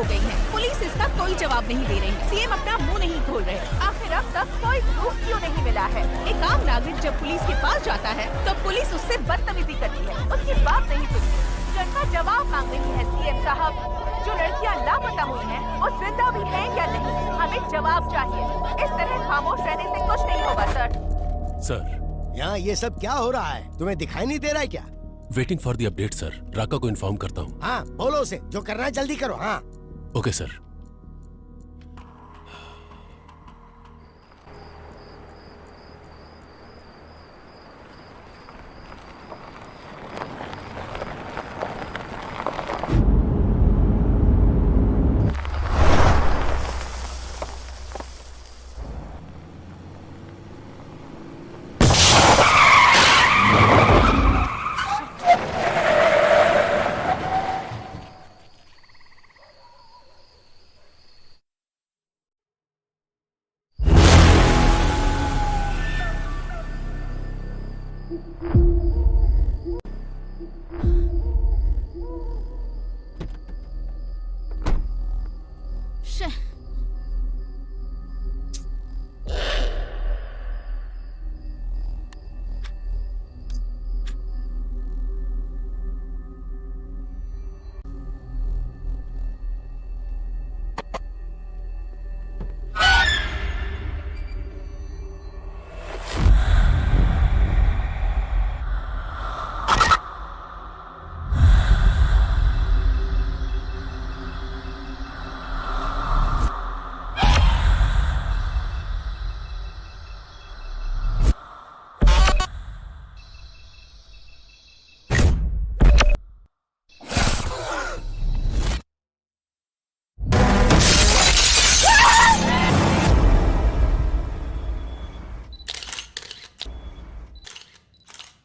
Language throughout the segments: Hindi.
गई हैं। पुलिस इसका कोई जवाब नहीं दे रही। सीएम अपना मुंह नहीं खोल रहे। आखिर अब तक कोई प्रूफ क्यों नहीं मिला है? एक आम नागरिक जब पुलिस के पास जाता है तो पुलिस उससे बदतमीजी करती है, उसकी बात नहीं सुनती। जनता जवाब मांग रही है। सीएम साहब, जो लड़कियां लापता हुई हैं, वो जिंदा भी हैं या नहीं? हमें जवाब चाहिए। इस तरह खामोश रहने से कुछ नहीं होगा सर। यहाँ ये सब क्या हो रहा है? तुम्हें दिखाई नहीं दे रहा है क्या? Waiting for the update sir. राका को इन्फॉर्म करता हूँ। हाँ, बोलो उसे जो करना है जल्दी करो। हाँ ओके सर।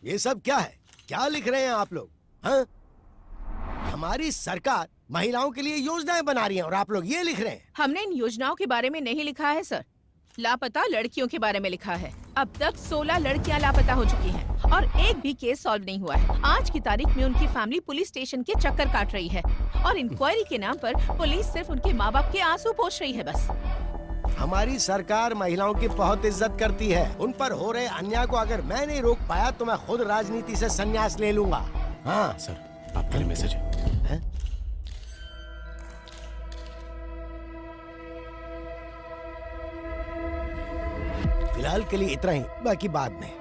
ये सब क्या है? क्या लिख रहे हैं आप लोग? हाँ? हमारी सरकार महिलाओं के लिए योजनाएं बना रही है और आप लोग ये लिख रहे हैं? हमने इन योजनाओं के बारे में नहीं लिखा है सर। लापता लड़कियों के बारे में लिखा है। अब तक 16 लड़कियां लापता हो चुकी हैं और एक भी केस सॉल्व नहीं हुआ है। आज की तारीख में उनकी फैमिली पुलिस स्टेशन के चक्कर काट रही है और इंक्वायरी के नाम पर पुलिस सिर्फ उनके माँ बाप के आंसू पोंछ रही है बस। हमारी सरकार महिलाओं की बहुत इज्जत करती है। उन पर हो रहे अन्याय को अगर मैं नहीं रोक पाया तो मैं खुद राजनीति से संन्यास ले लूंगा। हाँ सर, आपके लिए मैसेज है। फिलहाल के लिए इतना ही, बाकी बाद में।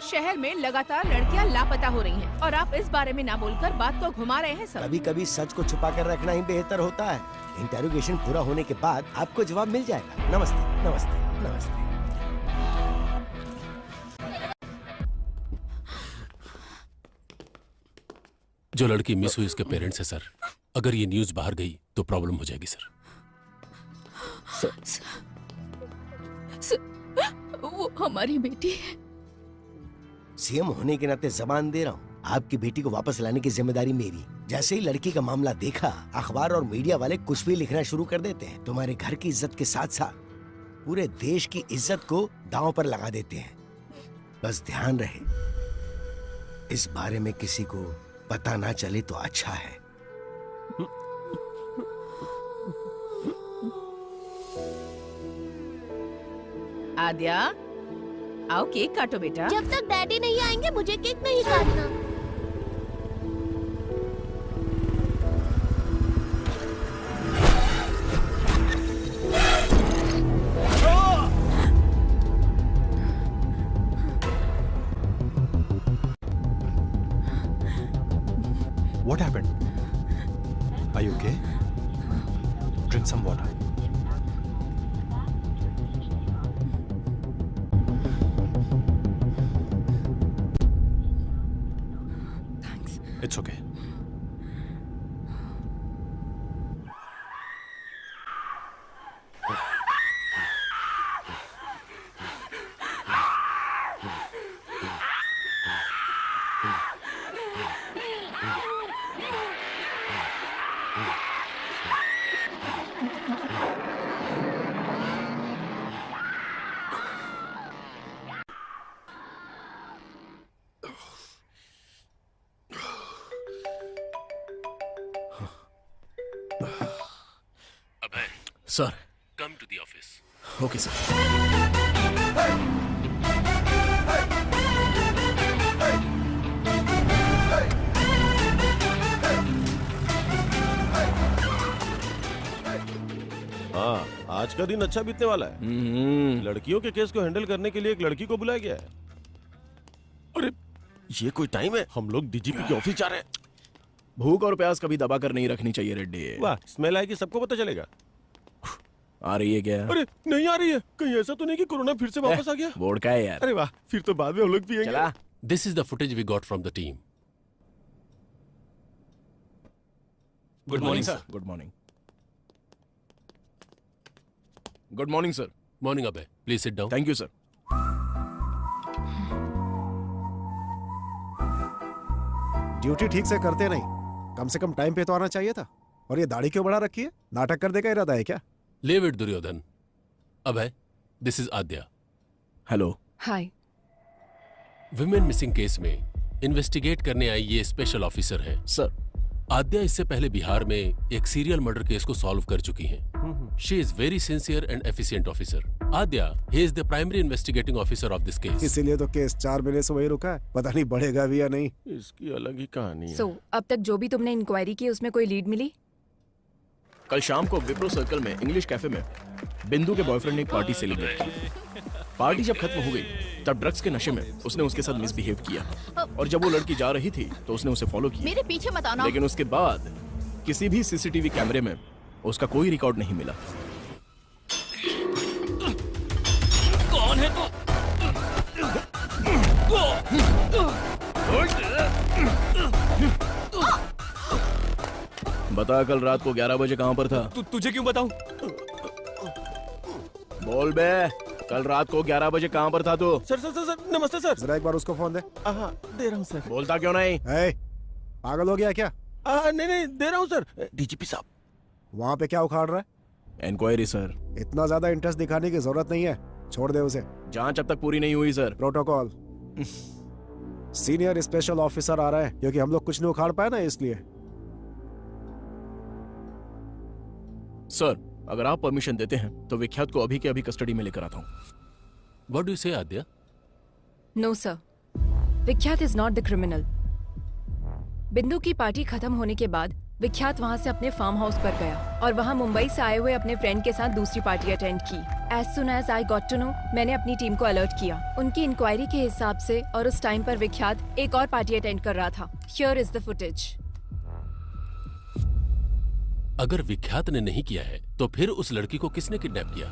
शहर में लगातार लड़कियां लापता हो रही हैं और आप इस बारे में ना बोलकर बात को घुमा रहे हैं सर। कभी कभी सच को छुपा कर रखना ही बेहतर होता है। इंटेरोगेशन पूरा होने के बाद आपको जवाब मिल जाएगा। नमस्ते नमस्ते नमस्ते। जो लड़की मिस हुई उसके पेरेंट्स है सर। अगर ये न्यूज़ बाहर गई तो प्रॉब्लम हो जाएगी सर। वो हमारी बेटी है। सीएम होने के नाते जबान दे रहा हूँ, आपकी बेटी को वापस लाने की जिम्मेदारी मेरी। जैसे ही लड़की का मामला देखा, अखबार और मीडिया वाले कुछ भी लिखना शुरू कर देते हैं। तुम्हारे घर की इज्जत के साथ साथ पूरे देश की इज्जत को दांव पर लगा देते हैं। बस ध्यान रहे, इस बारे में किसी को पता ना चले तो अच्छा है। आद्या, आओ केक काटो बेटा। जब तक डैडी नहीं आएंगे मुझे केक नहीं काटना। What happened? Are you okay? Drink some water. Thanks. It's okay. Sir come to the office. Okay sir. हाँ, आज का दिन अच्छा बीतने वाला है। लड़कियों के केस को हैंडल करने के लिए एक लड़की को बुलाया गया है। अरे ये कोई टाइम है? हम लोग डीजीपी के ऑफिस जा रहे हैं। भूख और प्यास कभी दबा कर नहीं रखनी चाहिए रेड्डी। वाह, स्मेल आएगी, सबको पता चलेगा। आ रही है क्या? अरे नहीं आ रही है। कहीं ऐसा तो नहीं कि कोरोना फिर से वापस आ गया? बोर्ड का है यार। अरे वाह, फिर तो बाद में हम लोग पिएंगे। चला। This is the footage we got from the team. Good morning sir. Good morning. Good morning sir. Morning अबे, please sit down. Thank you sir. Duty ठीक से करते नहीं, कम से कम टाइम पे तो आना चाहिए था। और ये दाढ़ी क्यों बढ़ा रखी है? नाटक करने का इरादा है क्या? Leave it Duryodhan. अबे, this is Aadya. Hello. Hi. Women missing case में इन्वेस्टिगेट करने आई ये स्पेशल ऑफिसर हैं। सर, आद्या इससे पहले बिहार में एक सीरियल मर्डर केस को सॉल्व कर चुकी हैं। She is very sincere and efficient officer. Aadya, he is the primary investigating officer of this case. इसीलिए तो केस 4 महीने से वही रुका है, पता नहीं बढ़ेगा भी या नहीं। इसकी अलग ही कहानी है। सो अब तक जो भी तुमने इंक्वायरी की उसमें कोई लीड मिली? कल शाम को विप्रो सर्कल में इंग्लिश कैफे में बिंदु के बॉयफ्रेंड ने एक पार्टी सेलिब्रेट की। पार्टी जब खत्म हो गई तब ड्रग्स के नशे में उसने उसके साथ मिसबिहेव किया और जब वो लड़की जा रही थी तो उसने उसे फॉलो किया। मेरे पीछे मत आना। लेकिन उसके बाद किसी भी सीसीटीवी कैमरे में उसका कोई रिकॉर्ड नहीं मिला। कौन है तू? बता, कल रात को 11 बजे कहां पर था? तुझे क्यों बताऊं? बोल बे, कल रात को 11 बजे कहां पर था तू? सर सर सर सर, नमस्ते सर। जरा एक बार उसको फोन दे। हाँ, दे रहा हूँ सर। बोलता क्यों नहीं? ए, पागल हो गया क्या? नहीं नहीं, दे रहा हूँ सर। डीजीपी साहब। वहाँ पे क्या उखाड़ रहा है? Inquiry sir. इतना ज्यादा इंटरेस्ट दिखाने की जरूरत नहीं है, छोड़ दे उसे। जांच अब तक पूरी नहीं हुई sir. Protocol. Senior special officer आ रहा है, क्योंकि हम लोग कुछ नहीं उखाड़ पाए ना, इसलिए। सर, अगर आप परमिशन देते हैं तो विख्यात को अभी के अभी कस्टडी में लेकर आता हूँ। व्हाट डू यू से आद्या? नो सर, विख्यात इज नॉट द क्रिमिनल। बिंदु की पार्टी खत्म होने के बाद विख्यात वहां से अपने फार्म हाउस पर गया और वहां मुंबई से आए हुए अपने फ्रेंड के साथ दूसरी पार्टी अटेंड की। As soon as I got to know, मैंने अपनी टीम को अलर्ट किया। उनकी इंक्वायरी के हिसाब से और उस टाइम पर विख्यात एक और पार्टी अटेंड कर रहा था। Here is the footage. अगर विख्यात ने नहीं किया है तो फिर उस लड़की को किसने किडनैप किया?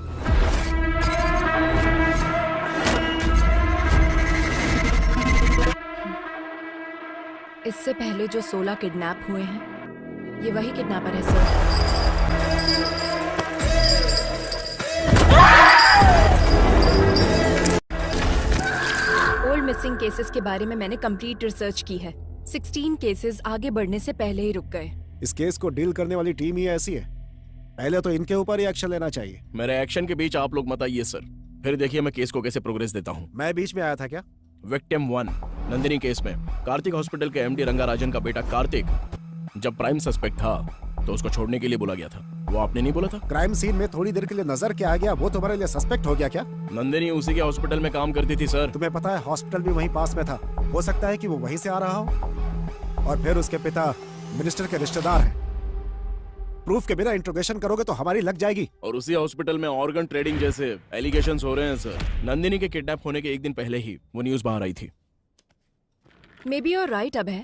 इससे पहले जो 16 किडनैप हुए हैं, ये वही किडनैपर है सर। ओल्ड मिसिंग केसेस के बारे में मैंने कंप्लीट रिसर्च की है। 16 केसेस आगे बढ़ने से पहले ही रुक गए। इस केस को डील करने वाली टीम ही ऐसी है, पहले तो इनके ऊपर ही एक्शन लेना चाहिए। मेरे एक्शन के बीच आप लोग मत आइए सर, फिर देखिए मैं केस को कैसे प्रोग्रेस देता हूँ। मैं बीच में आया था क्या? विक्टिम 1 नंदिनी केस में कार्तिक हॉस्पिटल के एमडी रंगाराजन का बेटा कार्तिक जब प्राइम सस्पेक्ट था तो उसको छोड़ने के लिए बोला गया था। वो आपने नहीं बोला था? क्राइम सीन में थोड़ी देर के लिए नजर क्या आ गया, वो तुम्हारे लिए सस्पेक्ट हो गया क्या? नंदिनी उसी के हॉस्पिटल में काम करती थी सर। तुम्हें पता है हॉस्पिटल भी वहीं पास में था, हो सकता है कि वो वहीं से आ रहा हो। और फिर उसके पिता मिनिस्टर के रिश्तेदार हैं। प्रूफ के बिना इंट्रोगेशन करोगे तो हमारी लग जाएगी। और उसी हॉस्पिटल में ऑर्गन ट्रेडिंग जैसे एलिगेशंस हो रहे हैं सर। नंदिनी के किडनैप होने के एक दिन पहले ही वो न्यूज बाहर आई थी। Maybe you're right Abhay.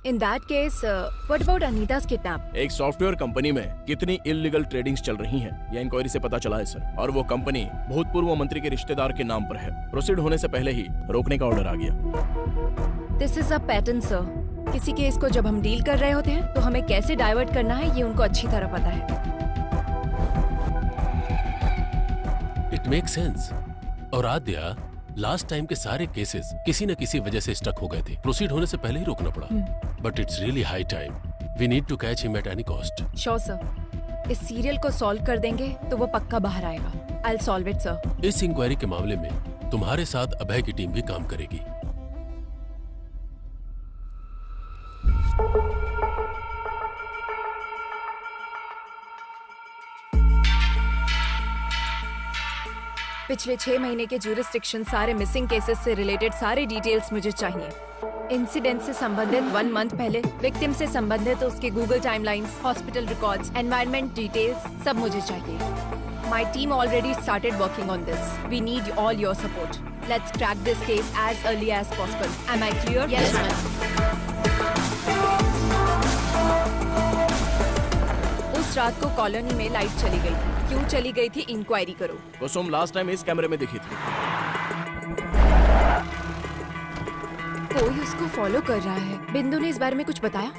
In that case what about Anita's kidnap? एक सॉफ्टवेयर कंपनी में कितनी इल्लीगल ट्रेडिंग्स चल रही हैं, यह इंक्वायरी से पता चला है सर। और वो कंपनी भूतपूर्व मंत्री के रिश्तेदार के नाम पर है। प्रोसीड होने से पहले ही रोकने का ऑर्डर आ गया। This is a pattern sir. किसी केस को जब हम डील कर रहे होते हैं तो हमें कैसे डाइवर्ट करना है ये उनको अच्छी तरह पता है। It make sense. और आद्या, लास्ट टाइम के सारे केसेस किसी न किसी वजह से स्टक हो गए थे। प्रोसीड होने से पहले ही रोकना पड़ा। But it's really high time. We need to catch him at any cost. Sure sir. इस सीरियल को सॉल्व कर देंगे तो वो पक्का बाहर आएगा। I will solve it sir. इस इंक्वायरी के मामले में तुम्हारे साथ अभय की टीम भी काम करेगी। पिछले 6 महीने के ज्यूरिस्डिक्शन, सारे मिसिंग केसेस से रिलेटेड सारे डिटेल्स मुझे चाहिए। इंसिडेंट से संबंधित 1 मंथ पहले, विक्टिम से संबंधित उसके Google timelines, hospital records, environment details सब मुझे चाहिए। My team already started working on this. We need all your support. Let's crack this case as early as possible. Am I clear? Yes ma'am. उस रात को कॉलोनी में लाइट चली गई थी। क्यों चली गई थी, इंक्वायरी करो। कुसुम लास्ट टाइम इस कैमरे में दिखी थी। कोई उसको फॉलो कर रहा है। बिंदु ने इस बारे में कुछ बताया?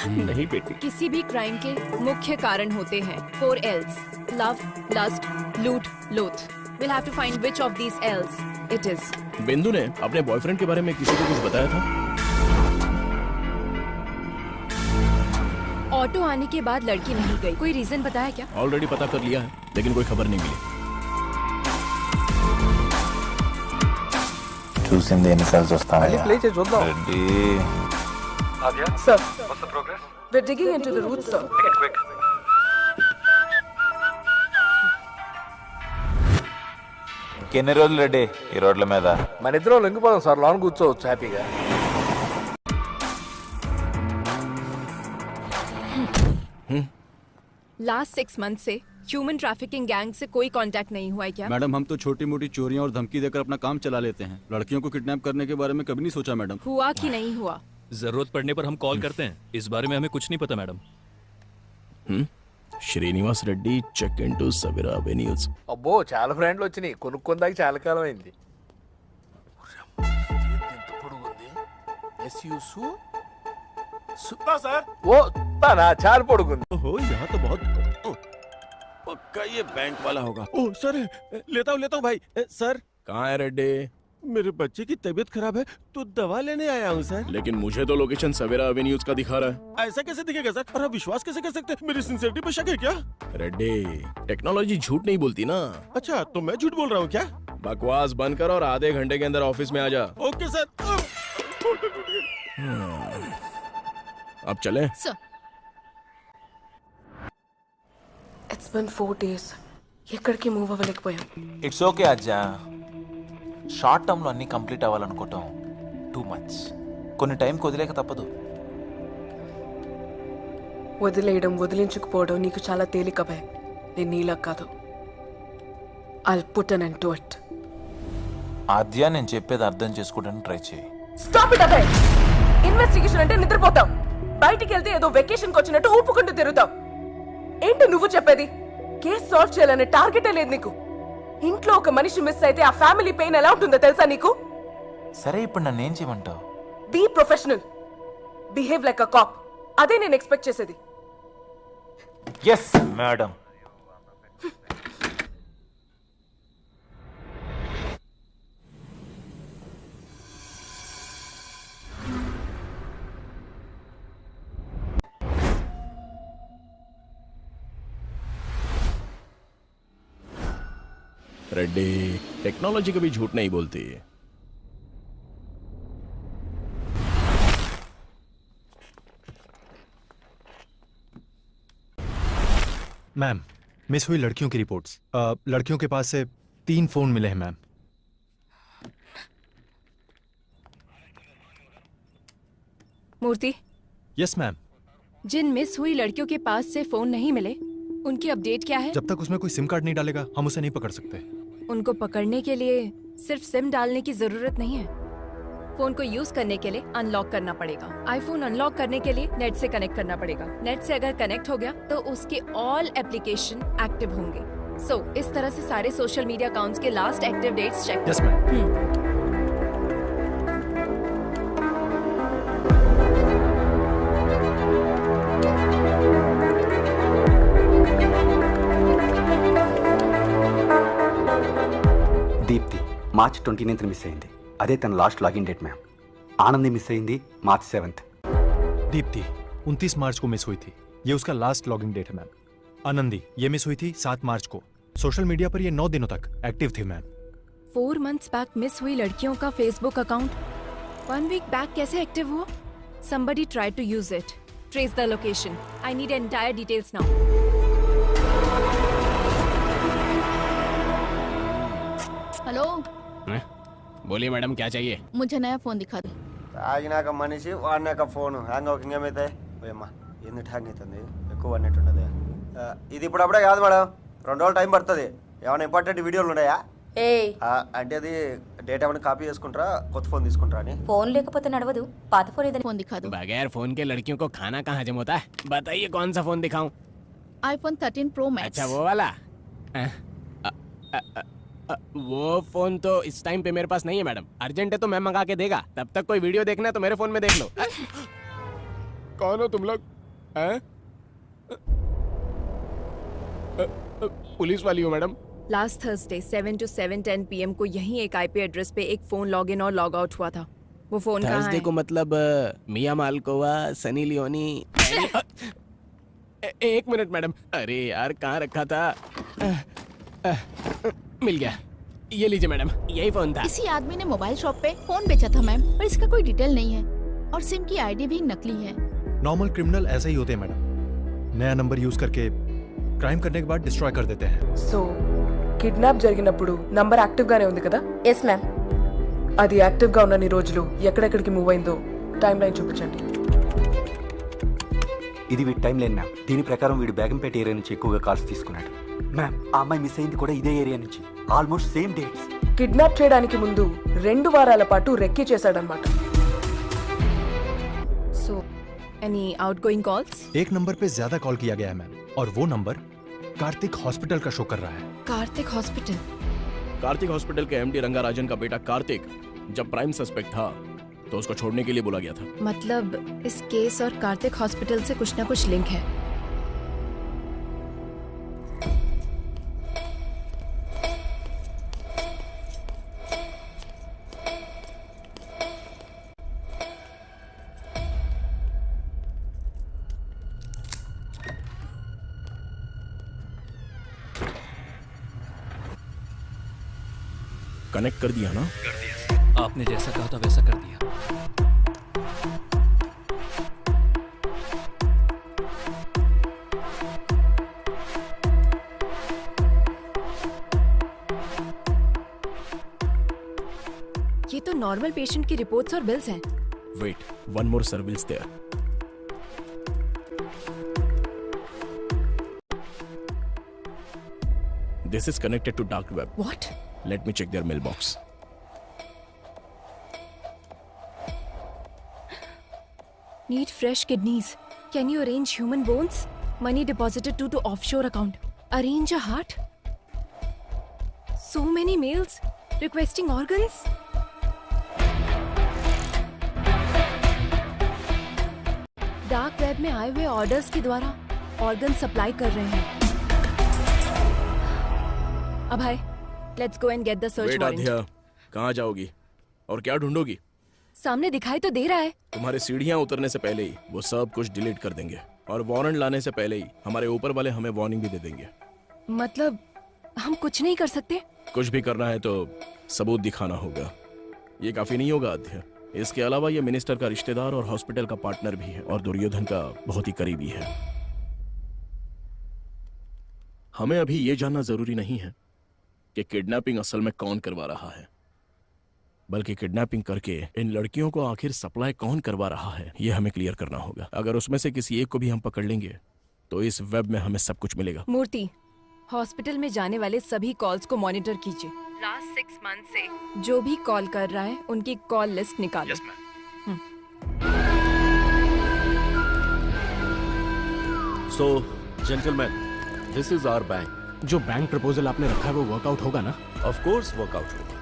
नहीं बेटी। किसी भी क्राइम के मुख्य कारण होते हैं 4 L's: लव, लस्ट, लूट, लोथ। We'll have to find which of these L's it is. बिंदु ने अपने बॉयफ्रेंड के बारे में किसी को कुछ बताया था? ऑटो आने के बाद लड़की नहीं गई। कोई रीजन बताया क्या? ऑलरेडी पता कर लिया है, लेकिन कोई खबर नहीं मिली। చూసింది ఎన్నిసార్లు చూస్తాను ప్లే చేసి చూద్దాం. Reddy Sir, what's the progress? We're digging into the roots, sir. quick. ఎన్ని రోజులు రెడ్డి ఈ రోడ్ల మీద? మన ఇద్దరం లొంగిపోదాం సార్, లాన్ కూర్చోవచ్చు హ్యాపీగా. लास्ट 6 मंथ से ह्यूमन ट्रैफिकिंग गैंग से कोई कांटेक्ट नहीं हुआ है क्या? मैडम हम तो छोटी मोटी चोरियां और धमकी देकर अपना काम चला लेते हैं। लड़कियों को किडनैप करने के बारे में कभी नहीं सोचा मैडम। हुआ कि नहीं हुआ? जरूरत पड़ने पर हम कॉल करते हैं। इस बारे में हमें कुछ नहीं पता madam. Srinivas Reddy check into Savira avenues. అబ్బో చాలా ఫ్రెండ్లు వచ్చినాయి, కొనుక్కుందాక చాలా కాలం అయింది. ఓ తానా చాలా పొడుగుంది. ओहो यहाँ तो बहुत पक्का ये बैंक वाला होगा। ओह सर, लेता हूँ भाई। सर कहाँ है रेड्डी? मेरे बच्चे की तबीयत खराब है तो दवा लेने आया हूँ सर। लेकिन मुझे तो लोकेशन सवेरा एवेन्यूज का दिखा रहा है। ऐसा कैसे दिखेगा सर? और आप विश्वास कैसे कर सकते हैं? मेरी सिंसियरिटी पे शक है क्या? रेड्डी, टेक्नोलॉजी झूठ नहीं बोलती ना। अच्छा तो मैं झूठ बोल रहा हूँ क्या? बकवास बंद कर और आधे घंटे के अंदर ऑफिस में आ जा। Okay sir. अब चले? Sir. It's been 4 days. ఎక్కడికి మూవ్ అవ్వలేకపోయాం. ఇట్స్ ఓకే అజ్జా. షార్ట్ టర్మ్ లో అన్ని కంప్లీట్ అవ్వాలనుకోవటం టూ మచ్. కొన్ని టైం వదిలేక తప్పదు. వదిలేయడం, వదిలించుకుపోవడం నీకు చాలా తేలిక భయ. నేను నీలా కాదు. I'll put an end to it. ఆద్య నేను చెప్పేది అర్థం చేసుకోవడానికి ట్రై చేయి. Stop it Abhay. ఇన్వెస్టిగేషన్ అంటే నిద్రపోతాం. బయటికి వెళ్తే ఏదో వెకేషన్కి వచ్చినట్టు ఊపుకుంటూ తిరుగుతాం. ఏంటి నువ్వు చెప్పేది? కేసు సాల్వ్ చేయాలనే టార్గెటే లేదు నీకు. ఇంట్లో ఒక మనిషి మిస్ అయితే ఆ ఫ్యామిలీ పెయిన్ ఎలా ఉంటుందో తెలుసా నీకు? సరే ఇప్పుడు నన్ను ఏం చేయమంటావు? Be professional, behave like a cop. అదే నేను ఎక్స్పెక్ట్ చేసేది. Yes madam. रेड्डी, टेक्नोलॉजी कभी झूठ नहीं बोलती। मैम, मिस हुई लड़कियों की रिपोर्ट्स। लड़कियों के पास से 3 फोन मिले हैं मैम। मूर्ति, यस मैम। जिन मिस हुई लड़कियों के पास से फोन नहीं मिले, उनकी अपडेट क्या है? जब तक उसमें कोई सिम कार्ड नहीं डालेगा हम उसे नहीं पकड़ सकते। उनको पकड़ने के लिए सिर्फ सिम डालने की जरूरत नहीं है। फोन को यूज करने के लिए अनलॉक करना पड़ेगा। आईफोन अनलॉक करने के लिए नेट से कनेक्ट करना पड़ेगा। नेट से अगर कनेक्ट हो गया तो उसके ऑल एप्लीकेशन एक्टिव होंगे। सो इस तरह से सारे सोशल मीडिया अकाउंट्स के last active dates check. Yes ma'am. Deepti March 29th miss అయింది. అదే తన last login date ma'am. Anandi miss అయింది మార్చ్ 7th. दीप्ति 29 मार्च को मिस हुई थी, ये उसका लास्ट लॉगिन डेट है मैम. आनंदी ये मिस हुई थी 7 मार्च को. सोशल मीडिया पर ये 9 दिनों तक एक्टिव थी मैम. 4 months बैक मिस हुई लड़कियों का फेसबुक अकाउंट 1 week बैक कैसे एक्टिव हुआ? Somebody tried to use it. Trace the location. I need entire details now. बोलिए मैडम, क्या चाहिए? मुझे नया फोन दिखा दो। తాగినాక మనిషి వాడినాక ఫోను హ్యాంగ్ అవ్వక ఇంకేమైతే పోయమ్మా ఎందుకు హ్యాంగ్ అవుతుంది ఎక్కువ అన్నట్టున్నది ఇది ఇప్పుడు అప్పుడే కాదు మేడం 2 రోజులు టైం పడుతుంది ఏమైనా ఇంపార్టెంట్ వీడియోలు ఉన్నాయా అంటే అది డేటా ఏమైనా కాపీ చేసుకుంటారా కొత్త ఫోన్ తీసుకుంటారా అని फोन లేకపోతే నడవదు పాత फोन ఏదైనా फोन दिखा दो। बगैर फोन के लड़कियों को खाना कहाँ हजम होता है? बताइए कौन सा फोन दिखाऊं? IPhone 13 pro max. अच्छा वो वाला? वो फोन तो इस टाइम पे मेरे पास नहीं है मैडम। अर्जेंट है तो मैं मंगा के देगा। तब तक कोई वीडियो देखना है तो मेरे फोन में देख लो। कौन हो तुम लोग? पुलिस वाली हो madam? Last Thursday 7 to 7:10 PM को यही एक IP एड्रेस पे एक फोन लॉग इन और लॉग आउट हुआ था। वो फोन कहाँ थर्सडे है? को मतलब मिया मालकोवा, सनी लियोनी। एक मिनट मैडम, अरे यार कहाँ रखा था? मिल गया, ये लीजिए मैडम, यही फोन था। इसी आदमी ने मोबाइल शॉप पे फोन बेचा था मैम, पर इसका कोई डिटेल नहीं है और सिम की आईडी भी नकली है। नॉर्मल क्रिमिनल ऐसे ही होते हैं मैडम, नया नंबर यूज करके क्राइम करने के बाद डिस्ट्रॉय कर देते हैं। సో కిడ్నాప్ జరిగినప్పుడు నంబర్ యాక్టివ్ గానే ఉంది కదా? Yes ma'am. అది యాక్టివ్ గా ఉన్న రోజులు ఎక్కడెక్కడికి మూవ్ అయిందో టైం లైన్ చూపించండి। ఇది వీడి టైం లైన్ మ్యామ్। దీని ప్రకారం వీడు బేగంపేట ఏరియా నుంచి ఎక్కువగా కాల్స్ తీసుకున్నాడు మ్యామ్। ఆ అమ్మాయి మిస్ అయింది కూడా ఇదే ఏరియా నుంచి, ఆల్మోస్ట్ సేమ్ డేట్స్। కిడ్నాప్ చేయడానికి ముందు 2 వారాల పాటు రెక్కీ చేశాడన్నమాట। So, any outgoing calls? एक नंबर पे ज्यादा कॉल किया गया है मैम, और वो नंबर कार्तिक हॉस्पिटल का शो कर रहा है। कार्तिक हॉस्पिटल? कार्तिक हॉस्पिटल के MD रंगाराजन का बेटा कार्तिक जब प्राइम सस्पेक्ट था तो उसको छोड़ने के लिए बोला गया था। मतलब इस केस और कार्तिक हॉस्पिटल से कुछ ना कुछ लिंक है। कनेक्ट कर दिया ना? कर दिया। आपने जैसा कहा था वैसा कर दिया। ये तो नॉर्मल पेशेंट की रिपोर्ट्स और बिल्स हैं। Wait, one more surveils there. This is connected to dark web. What? Let me check their mailbox. Need fresh kidneys. Can you arrange human bones? Money deposited to offshore account. Arrange a heart? So many mails requesting organs. Dark web में आए हुए ऑर्डर्स के द्वारा ऑर्गन सप्लाई कर रहे हैं। Abhay, let's go and get the search warrant. Aadhya, कहाँ जाओगी और क्या ढूंढोगी? सामने दिखाई तो दे रहा है। तुम्हारे सीढ़ियाँ उतरने से पहले ही वो सब कुछ डिलीट कर देंगे और वारंट लाने से पहले ही हमारे ऊपर वाले हमें वार्निंग भी दे देंगे। मतलब हम कुछ नहीं कर सकते? कुछ भी करना है तो सबूत दिखाना होगा। ये काफी नहीं होगा आध्या। इसके अलावा ये मिनिस्टर का रिश्तेदार और हॉस्पिटल का पार्टनर भी है और दुर्योधन का बहुत ही करीबी है। हमें अभी ये जानना जरूरी नहीं है कि किडनैपिंग असल में कौन करवा रहा है, बल्कि किडनैपिंग करके इन लड़कियों को आखिर सप्लाई कौन करवा रहा है ये हमें क्लियर करना होगा। अगर उसमें से किसी एक को भी हम पकड़ लेंगे तो इस वेब में हमें सब कुछ मिलेगा। मूर्ति, हॉस्पिटल में जाने वाले सभी कॉल्स को मॉनिटर कीजिए। लास्ट 6 मंथ से जो भी कॉल कर रहा है उनकी कॉल लिस्ट निकालो। So gentleman, this is our bank. जो बैंक प्रपोजल आपने रखा है वो वर्कआउट होगा ना? ऑफ कोर्स वर्कआउट होगा।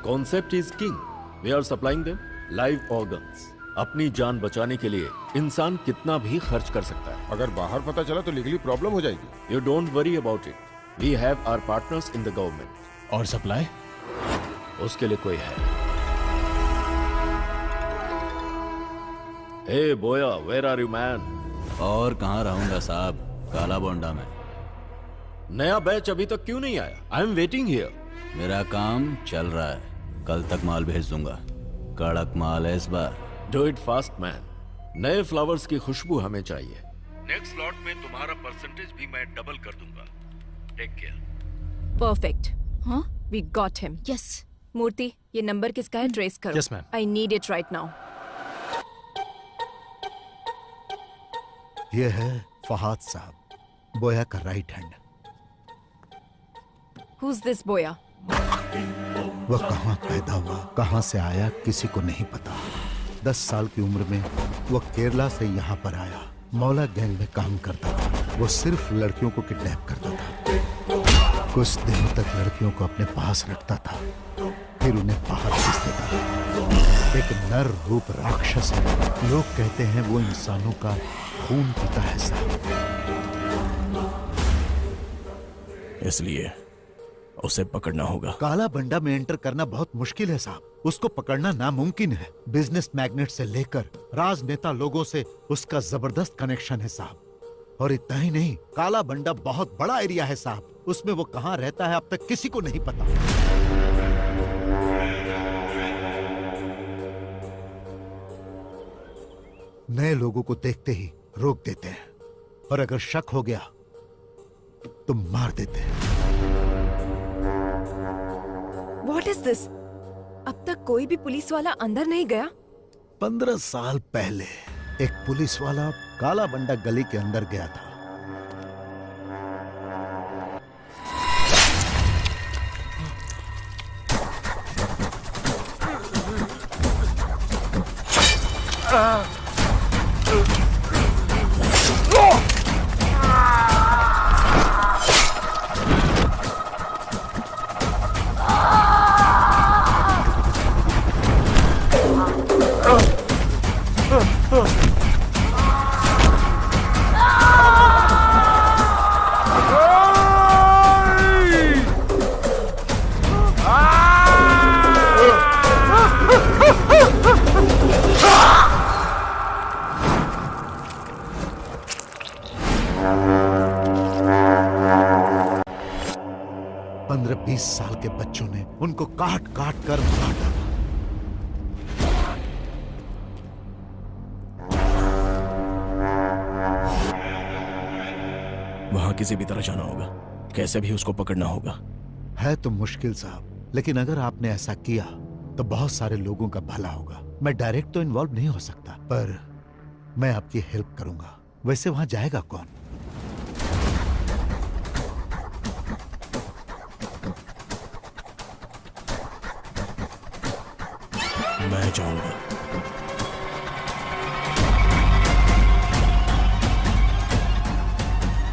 Concept is king. We are supplying them live organs. अपनी जान बचाने के लिए इंसान कितना भी खर्च कर सकता है। अगर बाहर पता चला तो लीगली प्रॉब्लम हो जाएगी। You don't worry about it. We have our partners in the government. और सप्लाई? उसके लिए कोई है। हे बोया, वेयर आर यू मैन? और कहाँ रहूंगा साहब, काला बोंडा में। नया बैच अभी तक क्यों नहीं आया? I am waiting here. मेरा काम चल रहा है, कल तक माल भेज दूंगा। कड़क माल है इस बार। Do it fast man. नए फ्लावर्स की खुशबू हमें चाहिए। नेक्स्ट स्लॉट में तुम्हारा परसेंटेज भी मैं डबल कर दूंगा। Take care. परफेक्ट। हाँ, we got him. Yes. Murthy, ये नंबर किसका है? ट्रेस करो। Yes, ma'am. I need it right now. ये है फहाद साहब, बोया का राइट हैंड। Who's this बोया? वह कहाँ पैदा हुआ, कहाँ से आया, किसी को नहीं पता। 10 साल की उम्र में वह केरला से यहाँ पर आया। मौला गैंग में काम करता था। वो सिर्फ लड़कियों को किडनैप करता था। कुछ दिनों तक लड़कियों को अपने पास रखता था, फिर उन्हें बाहर भेज देता था। एक नर रूप राक्षस है। लोग कहते हैं वो इंसानों का खून पीता है साहब। इसलिए उसे पकड़ना होगा। काला बंडा में एंटर करना बहुत मुश्किल है साहब। उसको पकड़ना नामुमकिन है। बिजनेस मैग्नेट से लेकर राजनेता लोगों से उसका जबरदस्त कनेक्शन है साहब। और इतना ही नहीं, काला बंडा बहुत बड़ा एरिया है साहब। उसमें वो कहाँ रहता है अब तक किसी को नहीं पता। नए लोगों को देखते ही रोक देते हैं, और अगर शक हो गया तो मार देते हैं। What is this? अब तक कोई भी पुलिस वाला अंदर नहीं गया? 15 साल पहले एक पुलिस वाला काला बंडा गली के अंदर गया था। साल के बच्चों ने उनको काट काट कर मार डाला। वहां किसी भी तरह जाना होगा, कैसे भी उसको पकड़ना होगा। है तो मुश्किल साहब, लेकिन अगर आपने ऐसा किया तो बहुत सारे लोगों का भला होगा। मैं डायरेक्ट तो इन्वॉल्व नहीं हो सकता, पर मैं आपकी हेल्प करूंगा। वैसे वहां जाएगा कौन? मैं जाऊंगा।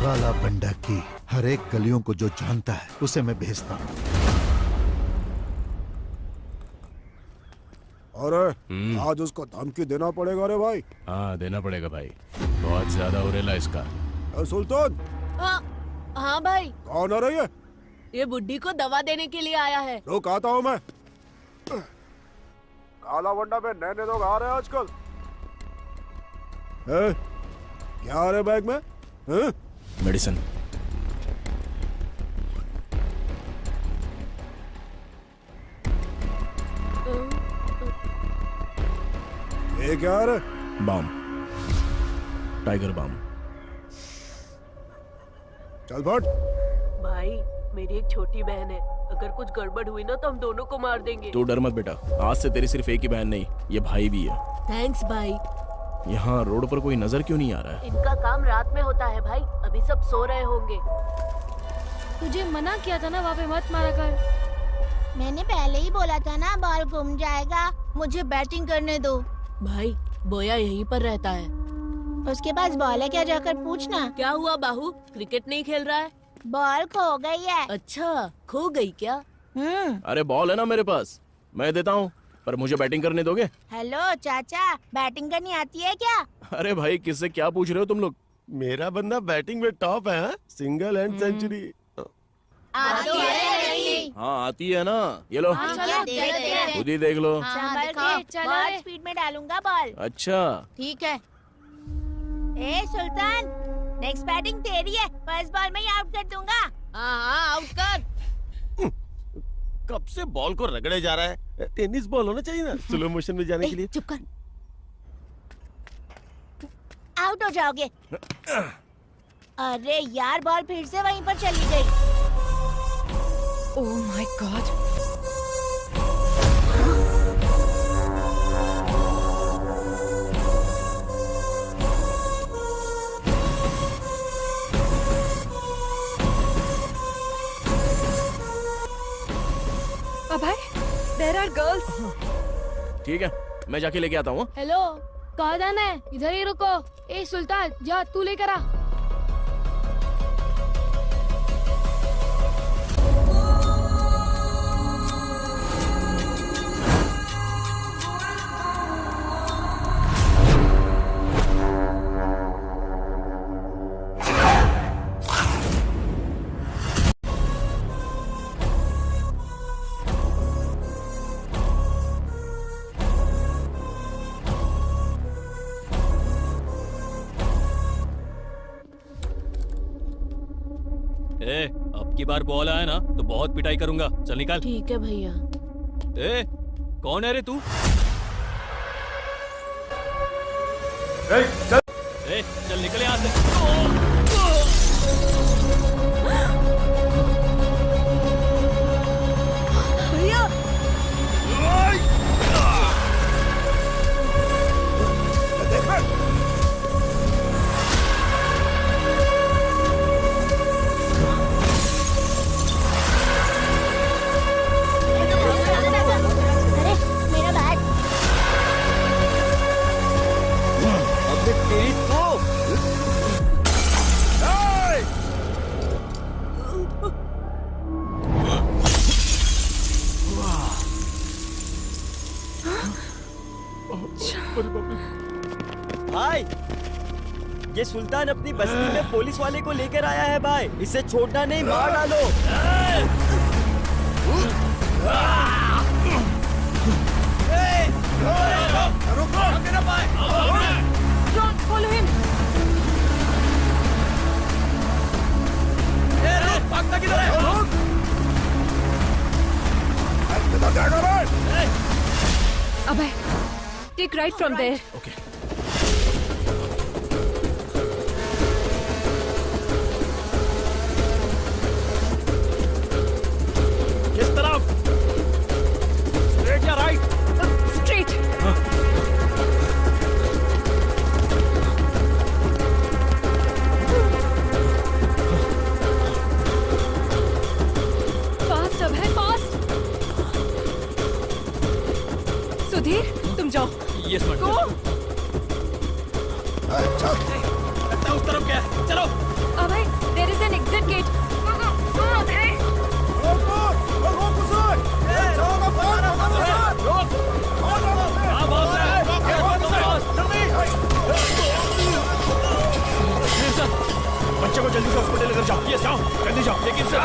काला बंडा की हर एक गलियों को जो जानता है उसे मैं भेजता हूँ। अरे आज उसको धमकी देना पड़ेगा रे भाई। हाँ देना पड़ेगा भाई, बहुत ज्यादा उरेला इसका। सुल्तान। हाँ भाई। कौन आ रही है? ये बुड्ढी को दवा देने के लिए आया है। रुक आता हूँ मैं। काला बंडा में नए लोग आ रहे हैं आजकल। क्या आ रहे बैग में? मेडिसिन। ये क्या आ रहा? Balm, Tiger Balm. चल फट। भाई मेरी एक छोटी बहन है, अगर कुछ गड़बड़ हुई ना तो हम दोनों को मार देंगे। तू डर मत बेटा, आज से तेरी सिर्फ एक ही बहन नहीं, ये भाई भी है। थैंक्स भाई। यहाँ रोड पर कोई नजर क्यों नहीं आ रहा है? इनका काम रात में होता है भाई, अभी सब सो रहे होंगे। तुझे मना किया था ना वहाँ पे मत मारा कर। मैंने पहले ही बोला था ना बॉल घूम जाएगा। मुझे बैटिंग करने दो। भाई बोया यहीं पर रहता है। उसके पास बॉल है क्या, जाकर पूछना। क्या हुआ बाहू, क्रिकेट नहीं खेल रहा है? बॉल खो गई है। अच्छा खो गई क्या? अरे बॉल है ना मेरे पास, मैं देता हूँ, पर मुझे बैटिंग करने दोगे? हेलो चाचा, बैटिंग करनी आती है क्या? अरे भाई किससे क्या पूछ रहे हो तुम लोग? मेरा बंदा बैटिंग में टॉप है, सिंगल एंड सेंचुरी। आती है? हाँ आती है ना, ये लो खुद ही देख लो। बहुत स्पीड में डालूंगा बॉल। अच्छा ठीक है। ए सुल्तान, नेक्स्ट बैटिंग तेरी है, फर्स्ट बॉल में ही आउट कर दूंगा। हाँ आउट कर। कब से बॉल को रगड़े जा रहा है? टेनिस बॉल होना चाहिए ना स्लो मोशन में जाने के लिए। चुप कर, आउट हो जाओगे। अरे यार बॉल फिर से वहीं पर चली गई। Oh my god. Abhay, there are girls. ठीक है, मैं जाके लेके आता हूँ। हेलो, कहाँ जाना है? इधर ही रुको। ए सुल्तान, जा तू लेकर आ। अब की बार बॉल आया ना तो बहुत पिटाई करूंगा। चल निकाल। ठीक है भैया। ए, कौन है रे तू? चल निकल यहाँ से। भैया भाई, ये सुल्तान अपनी बस्ती में पुलिस वाले को लेकर आया है भाई। इसे छोड़ना नहीं, मार डालो। follow him. भागता किधर है? Abhay, take right from there. Okay. किस तरफ? स्ट्रेट या right? Straight. Fast Abhay, fast. Sudhir, तुम जाओ। Yes madam. गो। लगता उस तरफ क्या है? चलो। Abhay, there is an exit gate. Go Abhay. बच्चे को जल्दी से हॉस्पिटल लेकर जाओ। ये जाओ, जल्दी जाओ। लेकिन सर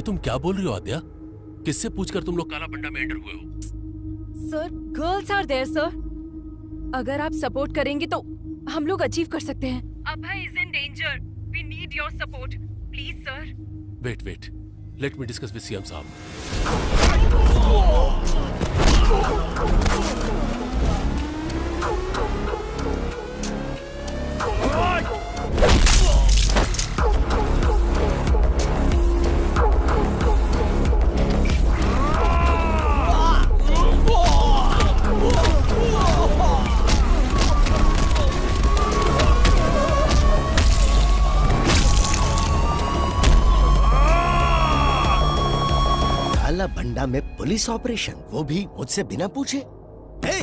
तुम क्या बोल रही हो आद्या? किससे पूछकर तुम लोग काला बंडा में एंटर हुए हो? Sir, girls are there sir. अगर आप सपोर्ट करेंगे तो हम लोग अचीव कर सकते हैं। Abhay is in danger. We need your support please sir. Wait, let me discuss with CM साहब। काला भंडा में पुलिस ऑपरेशन, वो भी मुझसे बिना पूछे। हे,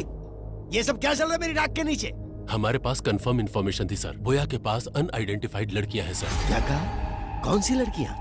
ये सब क्या चल रहा है मेरी नाक के नीचे? हमारे पास कंफर्म इंफॉर्मेशन थी सर। बोया के पास अनआइडेंटिफाइड लड़कियां हैं सर। क्या कहा? कौन सी लड़कियां?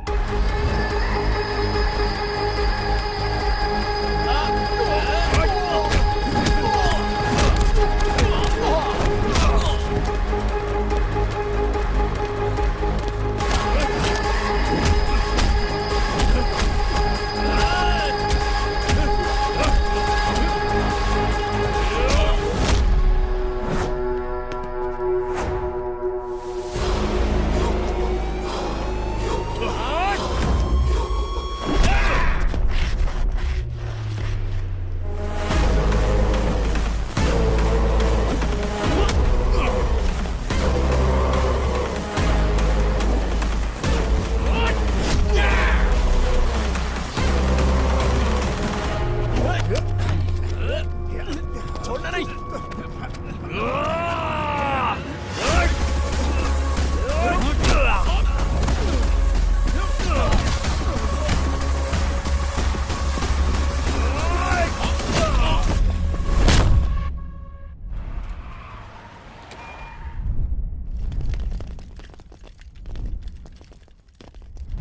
छोड़ना नहीं।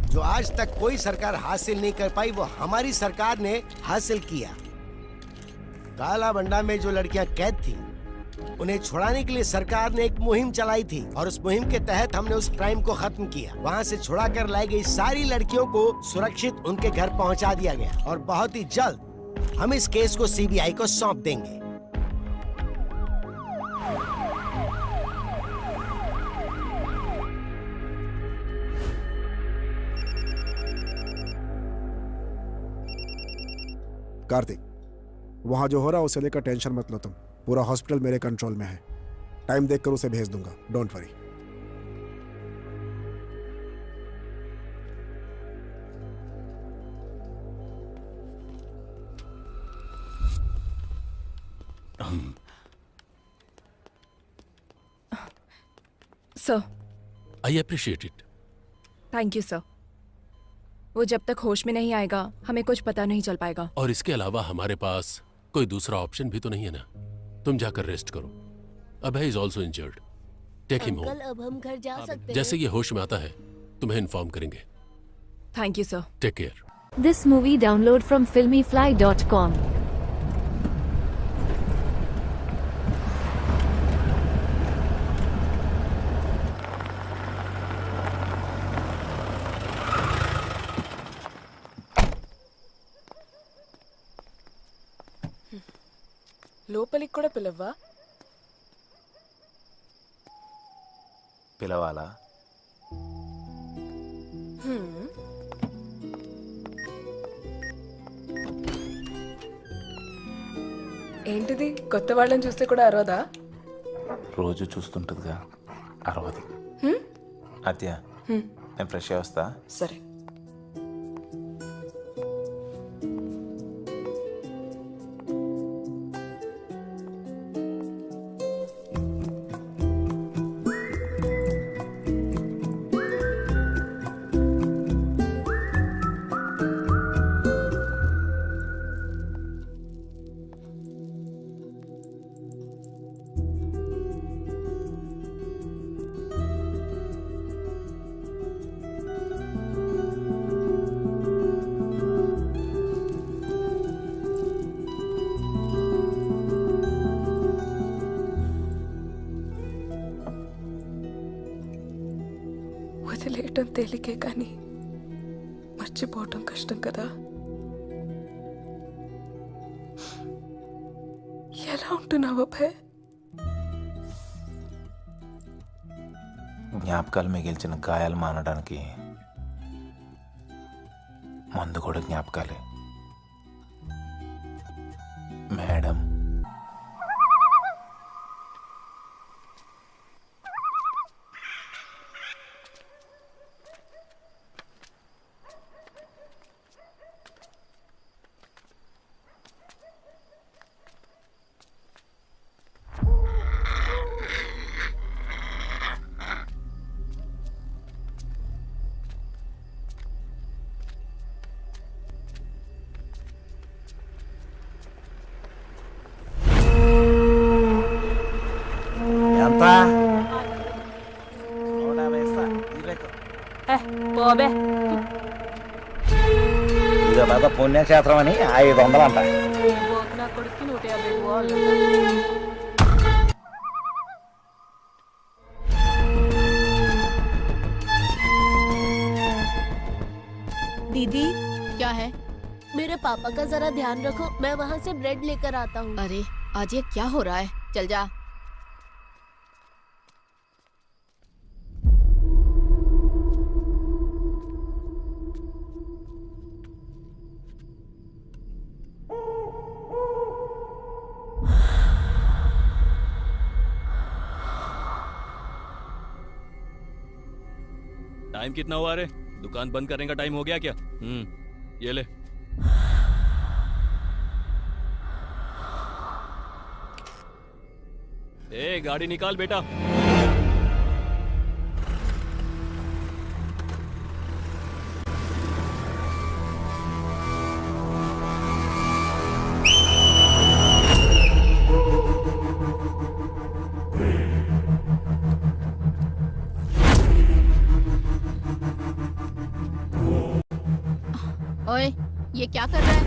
जो आज तक कोई सरकार हासिल नहीं कर पाई, वो हमारी सरकार ने हासिल किया। काला बंडा में जो लड़कियां कैद थी, उन्हें छुड़ाने के लिए सरकार ने एक मुहिम चलाई थी और उस मुहिम के तहत हमने उस क्राइम को खत्म किया। वहां से छुड़ाकर लाई गई सारी लड़कियों को सुरक्षित उनके घर पहुंचा दिया गया और बहुत ही जल्द हम इस केस को सीबीआई को सौंप देंगे। कार्तिक, वहां जो हो रहा है उसे लेकर टेंशन मत लो तुम। पूरा हॉस्पिटल मेरे कंट्रोल में है। टाइम देखकर उसे भेज दूंगा, don't worry. Sir, I appreciate it. Thank you sir. वो जब तक होश में नहीं आएगा हमें कुछ पता नहीं चल पाएगा। और इसके अलावा हमारे पास कोई दूसरा ऑप्शन भी तो नहीं है ना। तुम जाकर रेस्ट करो। Abhay is also injured. Take him home. अब हम घर जा सकते हैं। जैसे ये होश में आता है तुम्हें इन्फॉर्म करेंगे। Thank you sir. Take care. This movie download from filmyfly.com. లోపలికి కూడా పిలవ్వా? పిలవాలా? ఏంటిది, కొత్త వాళ్ళని చూస్తే కూడా అరవదా? రోజు చూస్తుంటుందిగా, అరవదు. అత్య, నేను ఫ్రెష్ అయ్యి వస్తా. సరే. వదిలేయటం తేలికే కానీ మర్చిపోవటం కష్టం కదా. ఎలా ఉంటున్నావు అభయ్? జ్ఞాపకాలు మిగిల్చిన గాయాలు మానడానికి మందు కూడా జ్ఞాపకాలే. మేడం, ఇదో పుణ్యక్షేత్రం అని 500 అంట. నా కొడుకు 150. दीदी क्या है? मेरे पापा का जरा ध्यान रखो, मैं वहाँ से ब्रेड लेकर आता हूँ. अरे आज ये क्या हो रहा है? चल जा. टाइम कितना हुआ रे? दुकान बंद करने का टाइम हो गया क्या? ये ले. ए गाड़ी निकाल बेटा. ओए, ये क्या कर रहा है?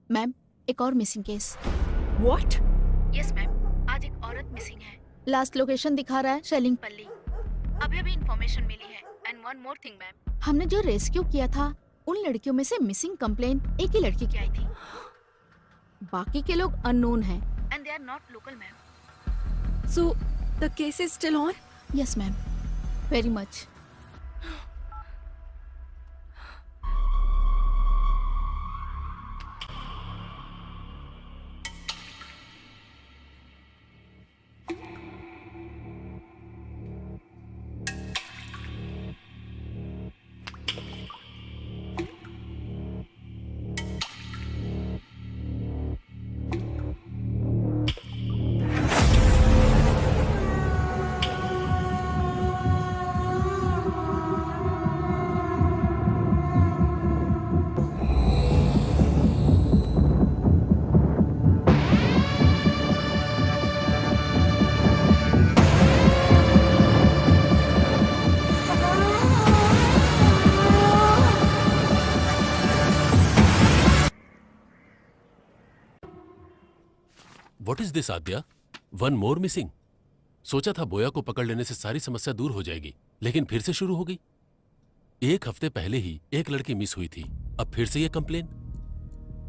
मैम, एक और missing case. What? Yes ma'am, आज एक औरत मिसिंग है. लास्ट लोकेशन दिखा रहा है शेलिंगपल्ली. अभी इन्फॉर्मेशन मिली है. And one more thing ma'am, हमने जो रेस्क्यू किया था उन लड़कियों में से मिसिंग कंप्लेन एक ही लड़की की आई थी. बाकी के लोग अननोन हैं and they are not local ma'am. So the case is still on? Yes ma'am, very much. What is this, Aadya? One more missing. सोचा था बोया को पकड़ लेने से सारी समस्या दूर हो जाएगी, लेकिन फिर से शुरू हो गई. एक हफ्ते पहले ही एक लड़की मिस हुई थी, अब फिर से ये कंप्लेन.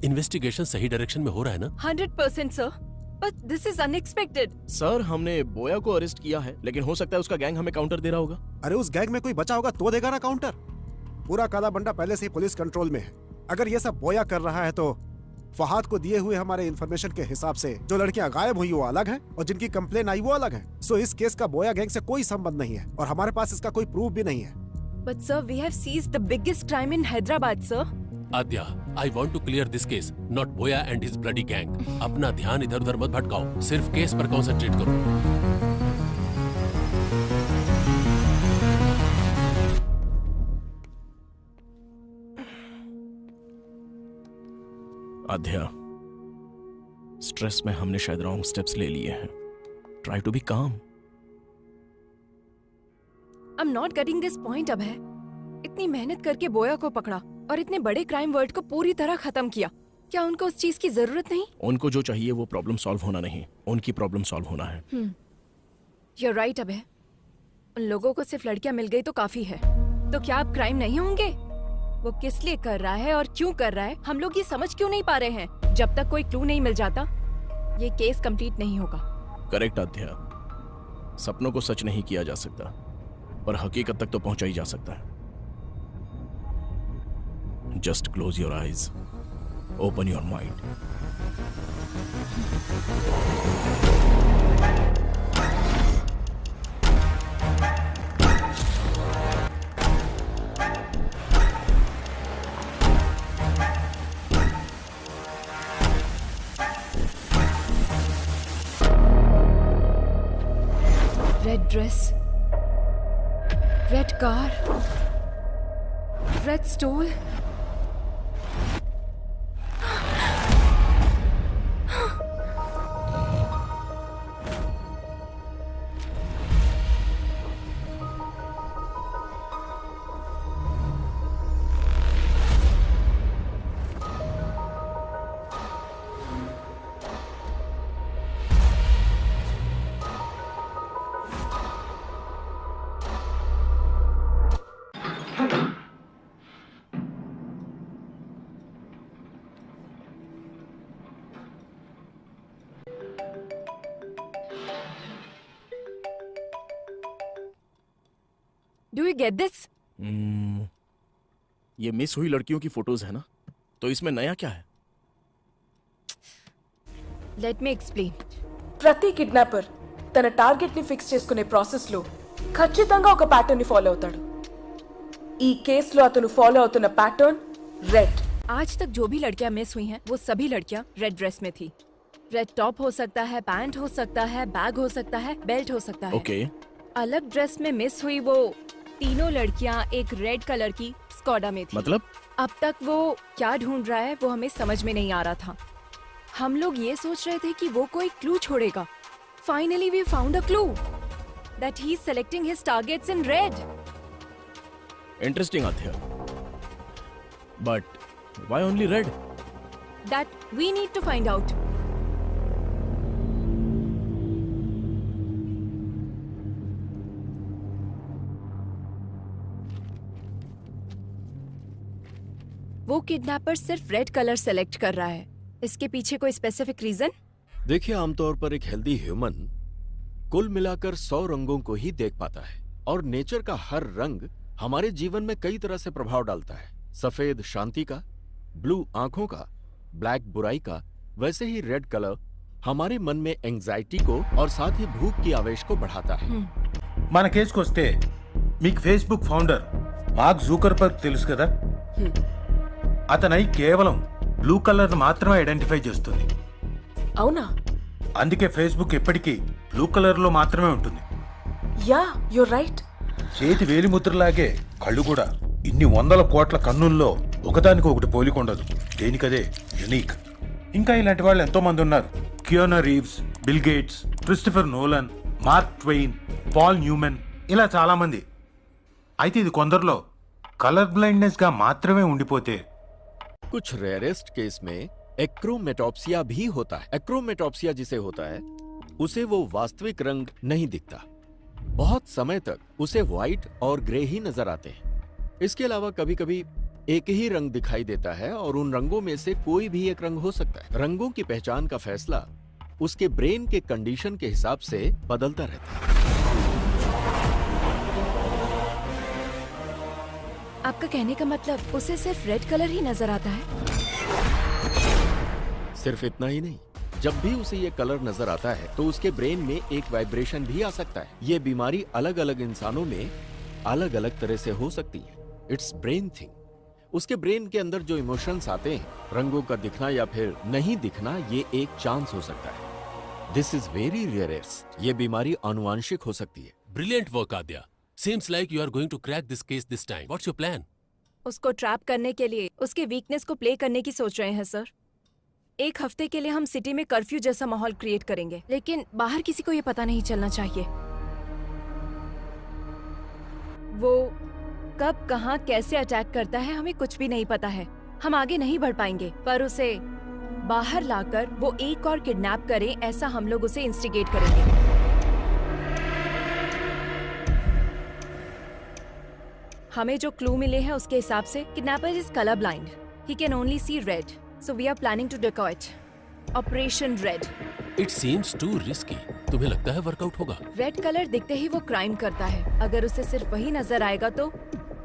इन्वेस्टिगेशन सही डायरेक्शन में हो रहा है ना? 100% sir, but this is unexpected. Sir, हमने बोया को अरेस्ट किया है, लेकिन हो सकता है उसका गैंग हमें काउंटर दे रहा होगा. अरे उस गैंग में कोई बचा होगा तो देगा ना काउंटर. पूरा काला बंडा पहले से ही पुलिस कंट्रोल में है. अगर ये सब बोया कर रहा है तो फहाद को दिए हुए हमारे इंफॉर्मेशन के हिसाब से जो लड़कियां गायब हुई वो अलग हैं और जिनकी कंप्लेन आई वो अलग है. सो इस केस का बोया गैंग से कोई संबंध नहीं है और हमारे पास इसका कोई प्रूफ भी नहीं है. But sir, we have seized the biggest crime in Hyderabad sir. Aadya, I want to clear this case, not Boya and his bloody gang. अपना ध्यान इधर उधर मत भटकाओ, सिर्फ केस पर कंसंट्रेट करो. आध्या, स्ट्रेस में हमने शायद रॉन्ग स्टेप्स ले लिए हैं। Try to be calm. I am not getting this point Abhay. इतनी मेहनत करके बोया को पकड़ा और इतने बड़े क्राइम वर्ल्ड को पूरी तरह खत्म किया। क्या उनको उस चीज की जरूरत नहीं? उनको जो चाहिए वो प्रॉब्लम सॉल्व होना नहीं, उनकी प्रॉब्लम सॉल्व होना है। यू आर राइट अभय। उन लोगों को सिर्फ लड़कियां मिल गई तो काफी है। तो क्या अब क्राइम नहीं होंगे? वो किस लिए कर रहा है और क्यों कर रहा है, हम लोग ये समझ क्यों नहीं पा रहे हैं? जब तक कोई क्लू नहीं मिल जाता ये केस कंप्लीट नहीं होगा। करेक्ट आध्या। सपनों को सच नहीं किया जा सकता, पर हकीकत तक तो पहुंचा ही जा सकता है। Just close your eyes, open your mind. Red dress, red car, red stole. Do you get this? ये मिस हुई लड़कियों की फोटोज है ना, तो इसमें नया क्या है? Let me explain. ప్రతి కిడ్నాపర్ తన టార్గెట్ ని ఫిక్స్ చేసుకునే ప్రాసెస్ లో ఖచ్చితంగా ఒక ప్యాటర్న్ ని ఫాలో అవుతాడు. ఈ కేసులో అతను ఫాలో అవుతున్న ప్యాటర్న్ రెడ్. आज तक जो भी लड़कियां मिस हुई हैं वो सभी लड़कियां रेड ड्रेस में थी। रेड टॉप हो सकता है, पैंट हो सकता है, बैग हो सकता है, बेल्ट हो सकता है। ओके। अलग ड्रेस में मिस हुई वो तीनों लड़कियां एक रेड कलर की स्कॉडा में थी। मतलब? अब तक वो क्या ढूंढ रहा है वो हमें समझ में नहीं आ रहा था। हम लोग ये सोच रहे थे कि वो कोई क्लू छोड़ेगा। Finally we found a clue that he's selecting his targets in red. Interesting Aadhya, but why only red? That we need to find out. वो किडनैपर सिर्फ रेड कलर सेलेक्ट कर रहा है। इसके पीछे कोई स्पेसिफिक रीजन? देखिए, आमतौर पर एक हेल्दी ह्यूमन कुल मिलाकर 100 रंगों को ही देख पाता है, और नेचर का हर रंग हमारे जीवन में कई तरह से प्रभाव डालता है। सफेद शांति का, ब्लू आंखों का, ब्लैक बुराई का, वैसे ही रेड कलर हमारे मन में एंजाइटी को और साथ ही भूख की आवेश को बढ़ाता है। మన కేసుకు వస్తే మీకు ఫేస్బుక్ ఫౌండర్ మార్క్ జూకర్బర్గ్ తెలుసు కదా, అతనై కేవలం బ్లూ కలర్ మాత్రమే ఐడెంటిఫై చేస్తుంది. అవునా? అందుకే ఫేస్బుక్ ఎప్పటికీ బ్లూ కలర్ లో మాత్రమే ఉంటుంది. Yeah, you're right. చేతి వేలిముద్రలాగే కళ్ళు కూడా ఇన్ని వందల కోట్ల కన్నుల్లో ఒకదానికి ఒకటి పోలికొండదు. దేనికదే యునిక్. ఇంకా ఇలాంటి వాళ్ళు ఎంతో మంది ఉన్నారు. Keanu Reeves, Bill Gates, Christopher Nolan, Mark Twain, Paul Newman, ఇలా చాలా మంది. అయితే ఇది కొందరిలో కలర్ బ్లైండ్నెస్ గా మాత్రమే ఉండిపోతే कुछ रेयरेस्ट केस में एक्रोमेटॉप्सिया भी होता है। एक्रोमेटॉप्सिया जिसे होता है उसे वो वास्तविक रंग नहीं दिखता। बहुत समय तक उसे व्हाइट और ग्रे ही नजर आते हैं। इसके अलावा कभी कभी एक ही रंग दिखाई देता है और उन रंगों में से कोई भी एक रंग हो सकता है। रंगों की पहचान का फैसला उसके ब्रेन के कंडीशन के हिसाब से बदलता रहता है। आपका कहने का मतलब उसे सिर्फ रेड कलर ही नजर आता है? सिर्फ इतना ही नहीं, जब भी उसे ये कलर नजर आता है तो उसके ब्रेन में एक वाइब्रेशन भी आ सकता है। ये बीमारी अलग अलग इंसानों में अलग अलग तरह से हो सकती है। It's brain thing. उसके ब्रेन के अंदर जो इमोशंस आते हैं, रंगों का दिखना या फिर नहीं दिखना, ये एक चांस हो सकता है। This is very rarest. ये बीमारी आनुवांशिक हो सकती है। Brilliant work Aadya. Seems like you are going to crack this case this time. What's your plan? उसको ट्रैप करने के लिए उसके वीकनेस को प्ले करने की सोच रहे हैं सर। एक हफ्ते के लिए हम सिटी में कर्फ्यू जैसा माहौल क्रिएट करेंगे, लेकिन बाहर किसी को ये पता नहीं चलना चाहिए। वो कब कहाँ कैसे अटैक करता है हमें कुछ भी नहीं पता है। हम आगे नहीं बढ़ पाएंगे, पर उसे बाहर लाकर वो एक और किडनैप करे ऐसा हम लोग उसे इंस्टिगेट करेंगे। हमें जो क्लू मिले हैं उसके हिसाब से kidnapper is colour blind, he can only see red, so we are planning to decoy it. Operation red. It seems too risky. तुम्हें लगता है वर्कआउट होगा? रेड कलर दिखते ही वो क्राइम करता है। अगर उसे सिर्फ वही नजर आएगा तो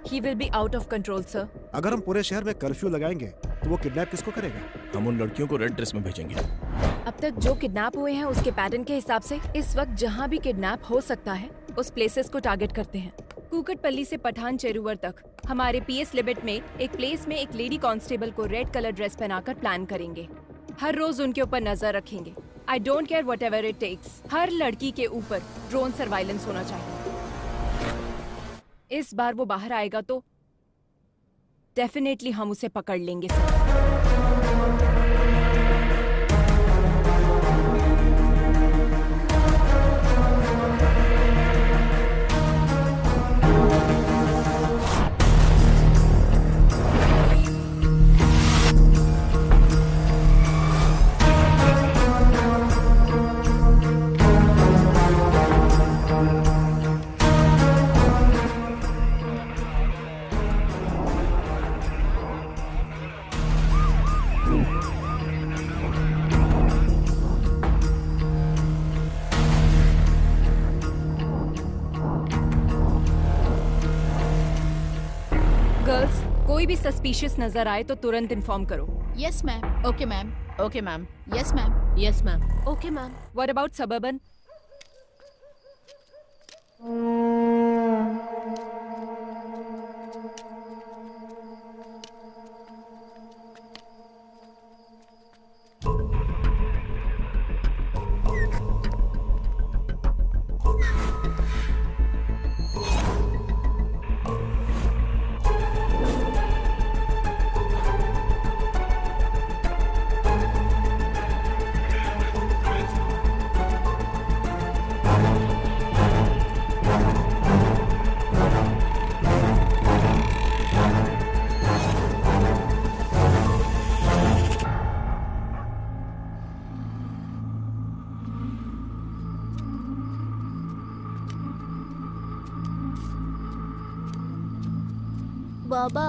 he will be out of control, sir. अगर हम पूरे शहर में कर्फ्यू लगाएंगे तो वो किडनैप किसको करेगा? हम उन लड़कियों को रेड ड्रेस में भेजेंगे। अब तक जो किडनैप हुए हैं उसके पैटर्न के हिसाब से इस वक्त जहाँ भी किडनैप हो सकता है उस प्लेसेस को टारगेट करते हैं। कुकटपल्ली से पठान चेरुवर तक हमारे पीएस लिमिट में एक प्लेस में एक लेडी कांस्टेबल को रेड कलर ड्रेस पहनाकर प्लान करेंगे। हर रोज उनके ऊपर नजर रखेंगे। I don't care whatever it takes. हर लड़की के ऊपर ड्रोन सर्वाइलेंस होना चाहिए। इस बार वो बाहर आएगा तो डेफिनेटली हम उसे पकड़ लेंगे सर। कोई भी सस्पिशियस नजर आए तो तुरंत इन्फॉर्म करो। Yes ma'am. Okay ma'am. Okay ma'am. Yes ma'am. Yes ma'am. Okay ma'am. What about suburban? बाबा,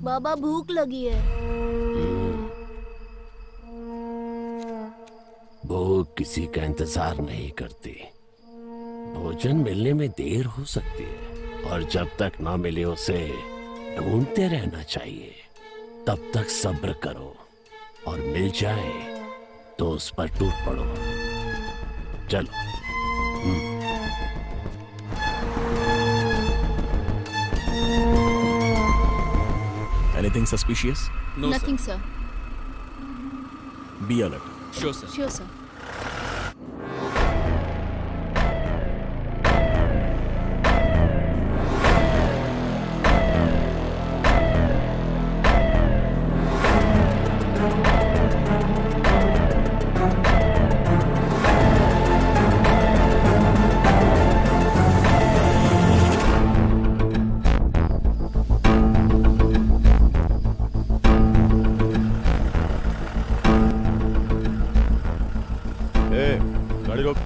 बाबा भूख लगी है। भूख किसी का इंतजार नहीं करती। भोजन मिलने में देर हो सकती है और जब तक ना मिले उसे ढूंढते रहना चाहिए। तब तक सब्र करो और मिल जाए तो उस पर टूट पड़ो। चलो। Anything suspicious? No, Nothing, sir. Be alert. Sure, sir. Sure, sir. गाड़ी रोक,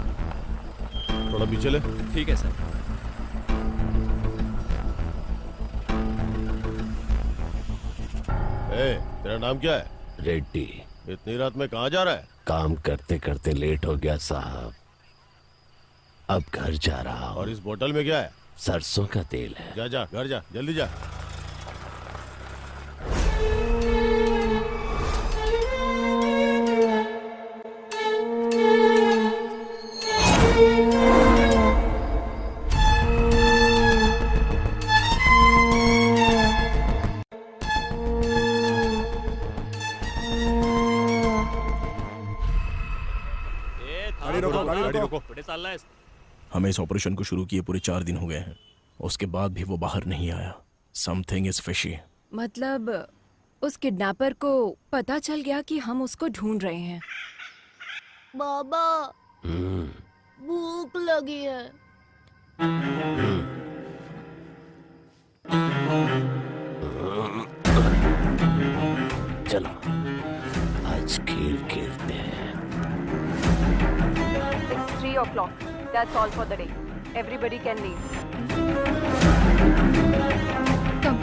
थोड़ा पीछे ले। ठीक है सर। तेरा नाम क्या है? रेड्डी। इतनी रात में कहाँ जा रहा है? काम करते करते लेट हो गया साहब, अब घर जा रहा हूँ। और इस बोतल में क्या है? सरसों का तेल है। जा जा घर जा, जल्दी जा। हमें इस ऑपरेशन को शुरू किए पूरे 4 दिन हो गए हैं, उसके बाद भी वो बाहर नहीं आया। Something is fishy. मतलब उस किडनैपर को पता चल गया कि हम उसको ढूंढ रहे हैं। बाबा भूख लगी है। चलो आज खेल खेलते हैं। It's 3 o'clock. That's all for the day. Everybody can leave. Come.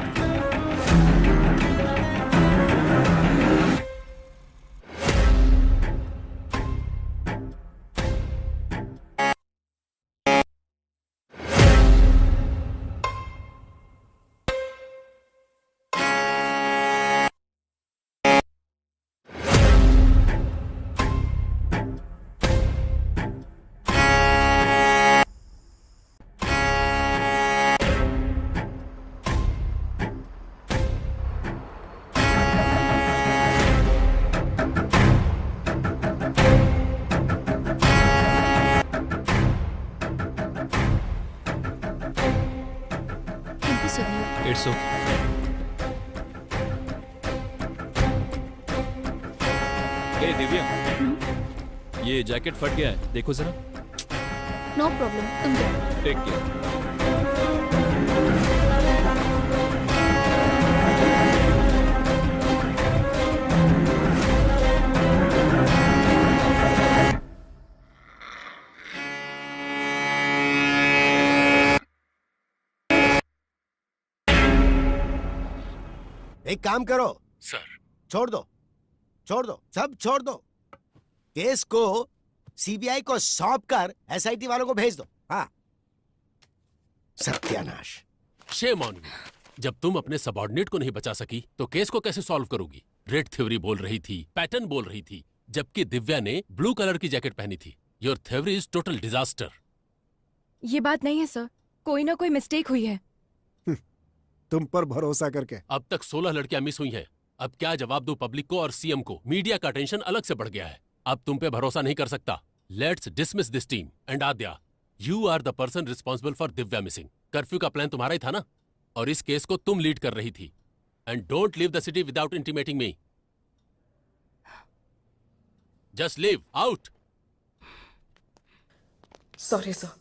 It's okay. ए दिव्या, ये जैकेट फट गया है, देखो जरा। नो प्रॉब्लम, तुम जाओ। Take care. एक काम करो सर, छोड़ दो सब छोड़ दो। केस को सीबीआई को सौंप कर एसआईटी वालों को भेज दो। हाँ, सत्यानाश। Shame on you. जब तुम अपने सबऑर्डिनेट को नहीं बचा सकी तो केस को कैसे सॉल्व करोगी? रेड थ्योरी बोल रही थी, पैटर्न बोल रही थी, जबकि दिव्या ने ब्लू कलर की जैकेट पहनी थी। Your theory is total disaster. ये बात नहीं है सर, कोई ना कोई मिस्टेक हुई है। तुम पर भरोसा करके। अब तक 16 लड़कियां मिस हुई हैं। अब क्या जवाब दो पब्लिक को और सीएम को? मीडिया का टेंशन अलग से बढ़ गया है। अब तुम पे भरोसा नहीं कर सकता। Let's dismiss this team and Aadya, you are the person responsible for Divya missing. Curfew का प्लान तुम्हारा ही था ना, और इस केस को तुम लीड कर रही थी। And don't leave the city without intimating me. Just leave out. Sorry sir.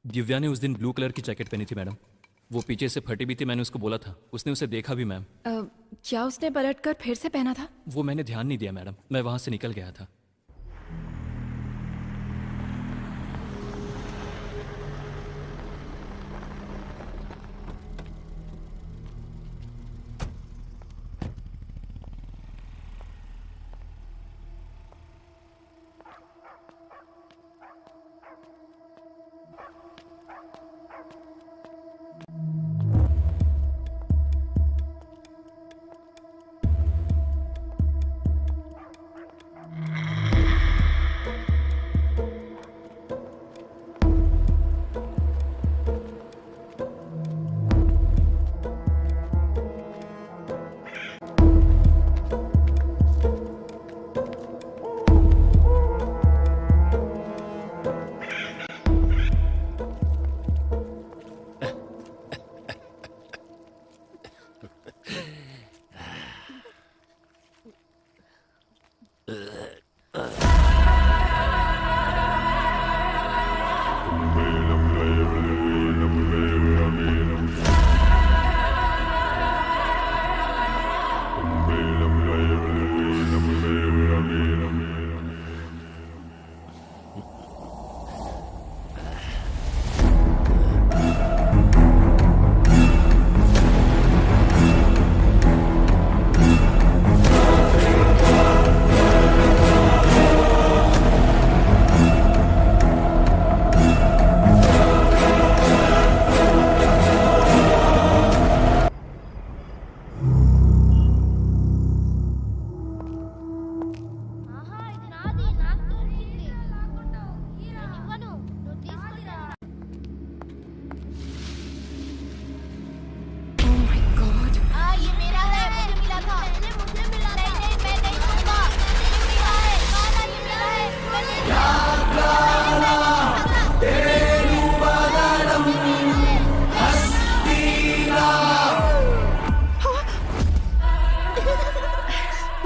Divya ने उस दिन ब्लू कलर की जैकेट पहनी थी मैडम। वो पीछे से फटी भी थी, मैंने उसको बोला था। उसने उसे देखा भी मैम। क्या उसने पलटकर फिर से पहना था? वो मैंने ध्यान नहीं दिया मैडम, मैं वहां से निकल गया था।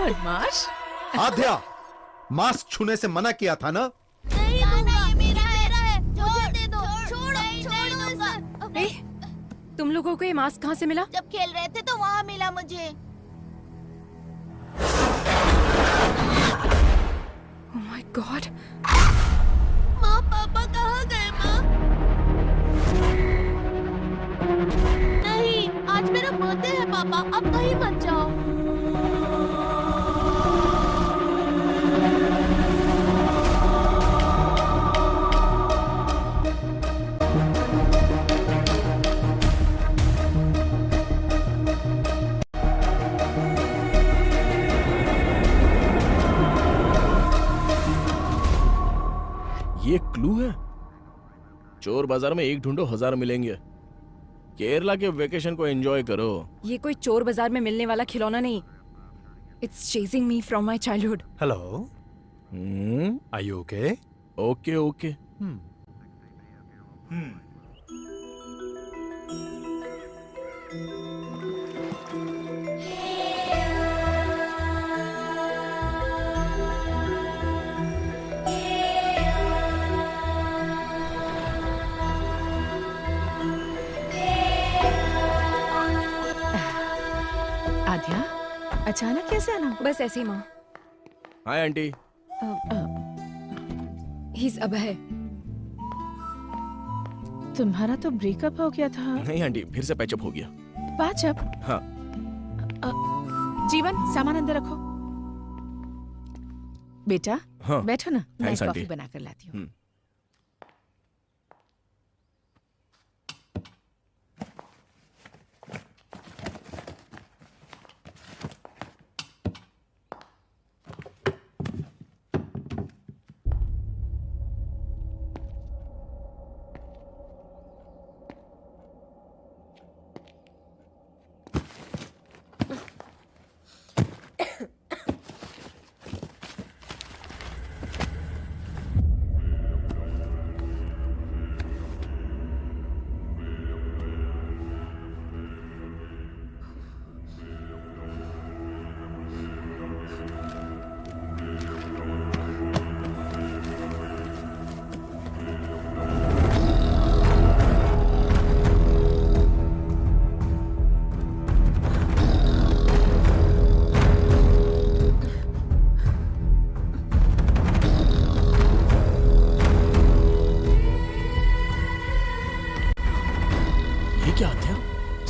बदमाश। आद्या, मास्क छूने से मना किया था ना? नहीं दूंगा, मेरा है, मुझे दे दो, छोड़ो। ए, तुम लोगों को ये मास्क कहाँ से मिला? जब खेल रहे थे तो वहाँ मिला मुझे। Oh my God! माँ, पापा कहाँ गए माँ? नहीं, आज मेरा बर्थडे है पापा, अब कहीं मत जाओ। ये क्लू है। चोर बाजार में एक ढूंढो 1000 मिलेंगे। केरला के वेकेशन को एंजॉय करो। ये कोई चोर बाजार में मिलने वाला खिलौना नहीं। It's chasing me from my childhood. Hello, are you okay? Okay okay. Aadya, अचानक कैसे आना? बस ऐसे ही माँ। Hi aunty. He's अभय। तुम्हारा तो ब्रेकअप हो गया था। नहीं आंटी, फिर से पैचअप हो गया। पैचअप? हाँ। जीवन, सामान अंदर रखो। बेटा, हाँ। बैठो ना, मैं थैंक्स, कॉफी आंटी। बना कर लाती हूँ।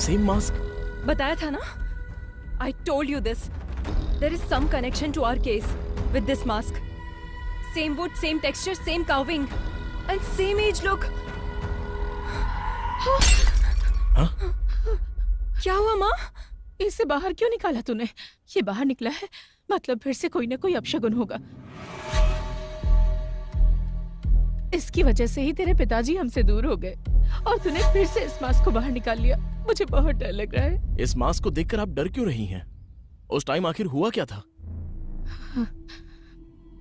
Same mask. बताया था ना? I told you this. There is some connection to our case with this mask. Same wood, same texture, same carving, and same age look. क्या हुआ माँ? इसे बाहर क्यों निकाला तूने? ये बाहर निकला है, मतलब फिर से कोई ना कोई अपशगुन होगा। इसकी वजह से ही तेरे पिताजी हमसे दूर हो गए और तूने फिर से इस मास्क को बाहर निकाल लिया। मुझे बहुत डर लग रहा है। इस मास्क को देखकर आप डर क्यों रही हैं? उस टाइम आखिर हुआ क्या था?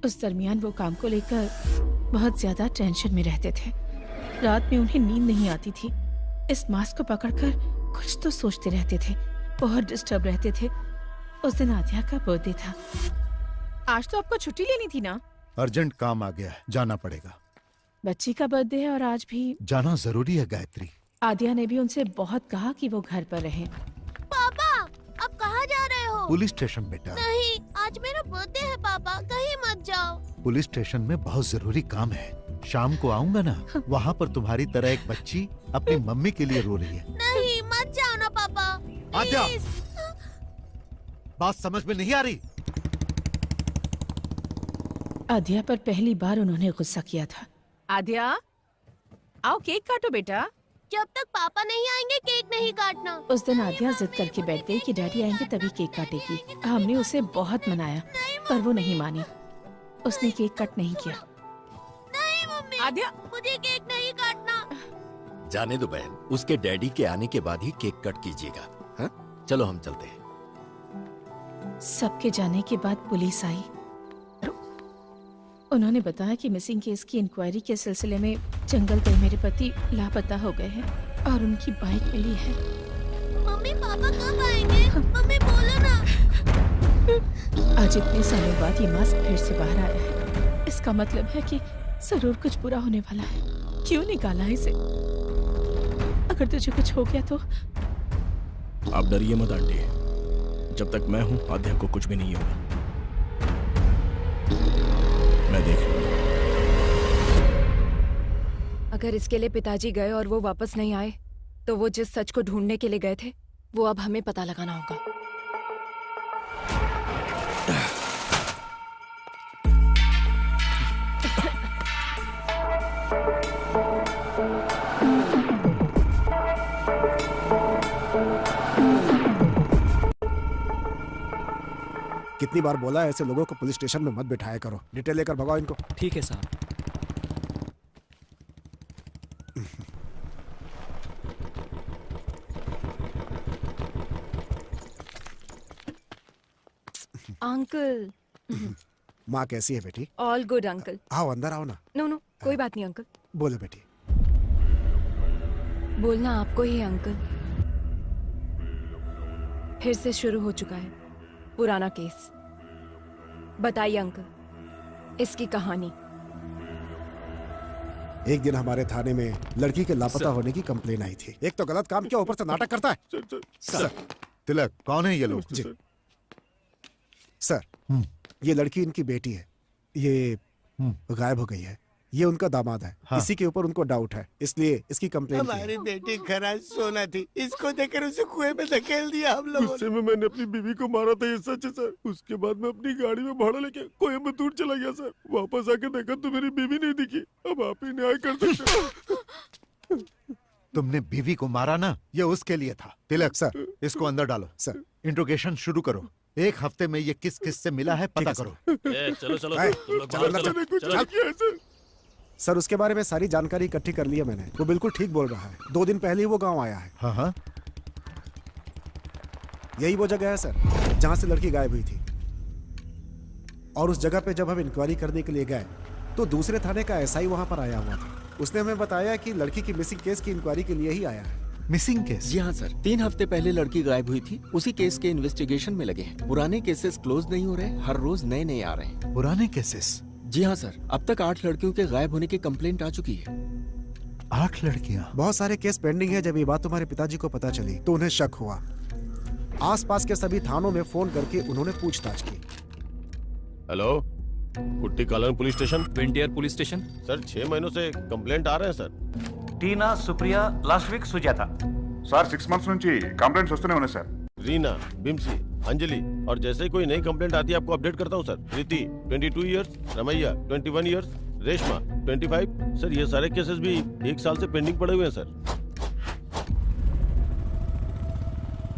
उस दरमियान वो काम को लेकर बहुत ज्यादा टेंशन में रहते थे। रात में उन्हें नींद नहीं आती थी। इस मास्क को पकड़कर कुछ तो सोचते रहते थे, बहुत डिस्टर्ब रहते थे। उस दिन आद्या का बर्थडे था। आज तो आपको छुट्टी लेनी थी ना? अर्जेंट काम आ गया है, जाना पड़ेगा। बच्ची का बर्थडे है और आज भी जाना जरूरी है गायत्री। आद्या ने भी उनसे बहुत कहा कि वो घर पर रहें। पापा, अब कहाँ जा रहे हो? पुलिस स्टेशन बेटा। नहीं, आज मेरा बर्थडे है पापा, कहीं मत जाओ। पुलिस स्टेशन में बहुत जरूरी काम है। शाम को आऊंगा ना, वहाँ पर तुम्हारी तरह एक बच्ची अपनी मम्मी के लिए रो रही है। नहीं, मत जाओ ना पापा। आद्या, बात समझ में नहीं आ रही? आद्या पर पहली बार उन्होंने गुस्सा किया था। आद्या, आओ केक काटो बेटा। जब तक पापा नहीं आएंगे केक नहीं काटना। उस दिन आद्या जिद करके बैठ गई कि डैडी आएंगे तभी केक काटेगी। हमने उसे बहुत मनाया पर वो नहीं मानी। उसने केक कट नहीं किया। नहीं मम्मी, आद्या, मुझे केक नहीं काटना। जाने दो बहन, उसके डैडी के आने के बाद ही केक कट कीजिएगा। हाँ? चलो हम चलते हैं। सबके जाने के बाद पुलिस आई। उन्होंने बताया कि मिसिंग केस की इंक्वायरी के सिलसिले में जंगल गए मेरे पति लापता हो गए हैं और उनकी बाइक मिली है। मम्मी, पापा कब आएंगे? मम्मी बोलो ना। आज आज इतने सालों बाद ये मास्क फिर से बाहर आया है। इसका मतलब है कि जरूर कुछ बुरा होने वाला है। क्यों निकाला इसे? अगर तुझे कुछ हो गया तो? आप डरिए मत आंटी, जब तक मैं हूं आद्या को कुछ भी नहीं होगा। मैं देख लूंगा। अगर इसके लिए पिताजी गए और वो वापस नहीं आए तो वो जिस सच को ढूंढने के लिए गए थे वो अब हमें पता लगाना होगा। कितनी बार बोला है ऐसे लोगों को पुलिस स्टेशन में मत बिठाया करो। डिटेल लेकर भगाओ इनको। ठीक है साहब। अंकल। माँ कैसी है बेटी? All good uncle. आओ अंदर आओ ना। नो कोई बात नहीं अंकल। बोलो बेटी। बोलना आपको ही है अंकल। फिर से शुरू हो चुका है पुराना केस। बताइए अंकल इसकी कहानी। एक दिन हमारे थाने में लड़की के लापता होने की कंप्लेन आई थी। एक तो गलत काम किया, ऊपर से नाटक करता है। सर तिलक कौन है ये लोग? जी सर, ये लड़की इनकी बेटी है। ये गायब हो गई है। ये उनका दामाद है। हाँ। इसी के ऊपर उनको डाउट है, इसलिए इसकी कंप्लेन की है। हमारी बेटी खराज सोना थी, इसको देखकर उसे कुएं में धकेल दिया हम लोगों गुस्से में मैंने अपनी बीवी को मारा था, ये सच है सर। उसके बाद मैं अपनी गाड़ी में भाड़ा लेके कोयम्बतूर चला गया सर। वापस आके देखा तो मेरी बीवी नहीं दिखी। अब आप ही न्याय कर सकते हो। तुमने बीवी को मारा ना, ये उसके लिए था। तिलक सर, इसको अंदर डालो। सर इंट्रोगेशन शुरू करो। एक हफ्ते में ये किस किस से मिला है पता करो। चलो तुम लोग बाहर चलो। सर उसके बारे में सारी जानकारी इकट्ठी कर ली है मैंने। वो बिल्कुल ठीक बोल रहा है। 2 दिन पहले ही वो गांव आया है। हाँ हाँ, यही वो जगह है सर जहां से लड़की गायब हुई थी। और उस जगह पे जब हम इंक्वायरी करने के लिए गए तो दूसरे थाने का एसआई वहां पर आया हुआ था। उसने हमें बताया कि लड़की की मिसिंग केस की इंक्वायरी के लिए ही आया है। Missing case? जी हाँ सर, 3 हफ्ते पहले लड़की गायब हुई थी। उसी केस के इन्वेस्टिगेशन में लगे हैं। पुराने केसेस क्लोज नहीं हो रहे, हर रोज नए नए आ रहे हैं। पुराने केसेस? जी हाँ सर, अब तक 8 लड़कियों के गायब होने की कंप्लेंट आ चुकी है। 8 लड़कियाँ? बहुत सारे केस पेंडिंग है। जब ये बात तुम्हारे पिताजी को पता चली तो उन्हें शक हुआ। आसपास के सभी थानों में फोन करके उन्होंने पूछताछ की। Hello, Kutty colony police station? विंटियर पुलिस स्टेशन। सर 6 महीनों से कंप्लेंट आ रहे हैं sir. Tina, Supriya, last week Sujata. Sir 6 months నుంచి కంప్లైంట్స్ వస్తూనే ఉన్నాయి సార్. रीना, बिम्सी, अंजलि, और जैसे ही कोई नई कंप्लेंट आती है आपको अपडेट करता हूँ sir. Preeti 22 years, Ramaiah 21 years, Reshma 25। Sir ये सारे केसेस भी 1 साल से पेंडिंग पड़े हुए हैं सर।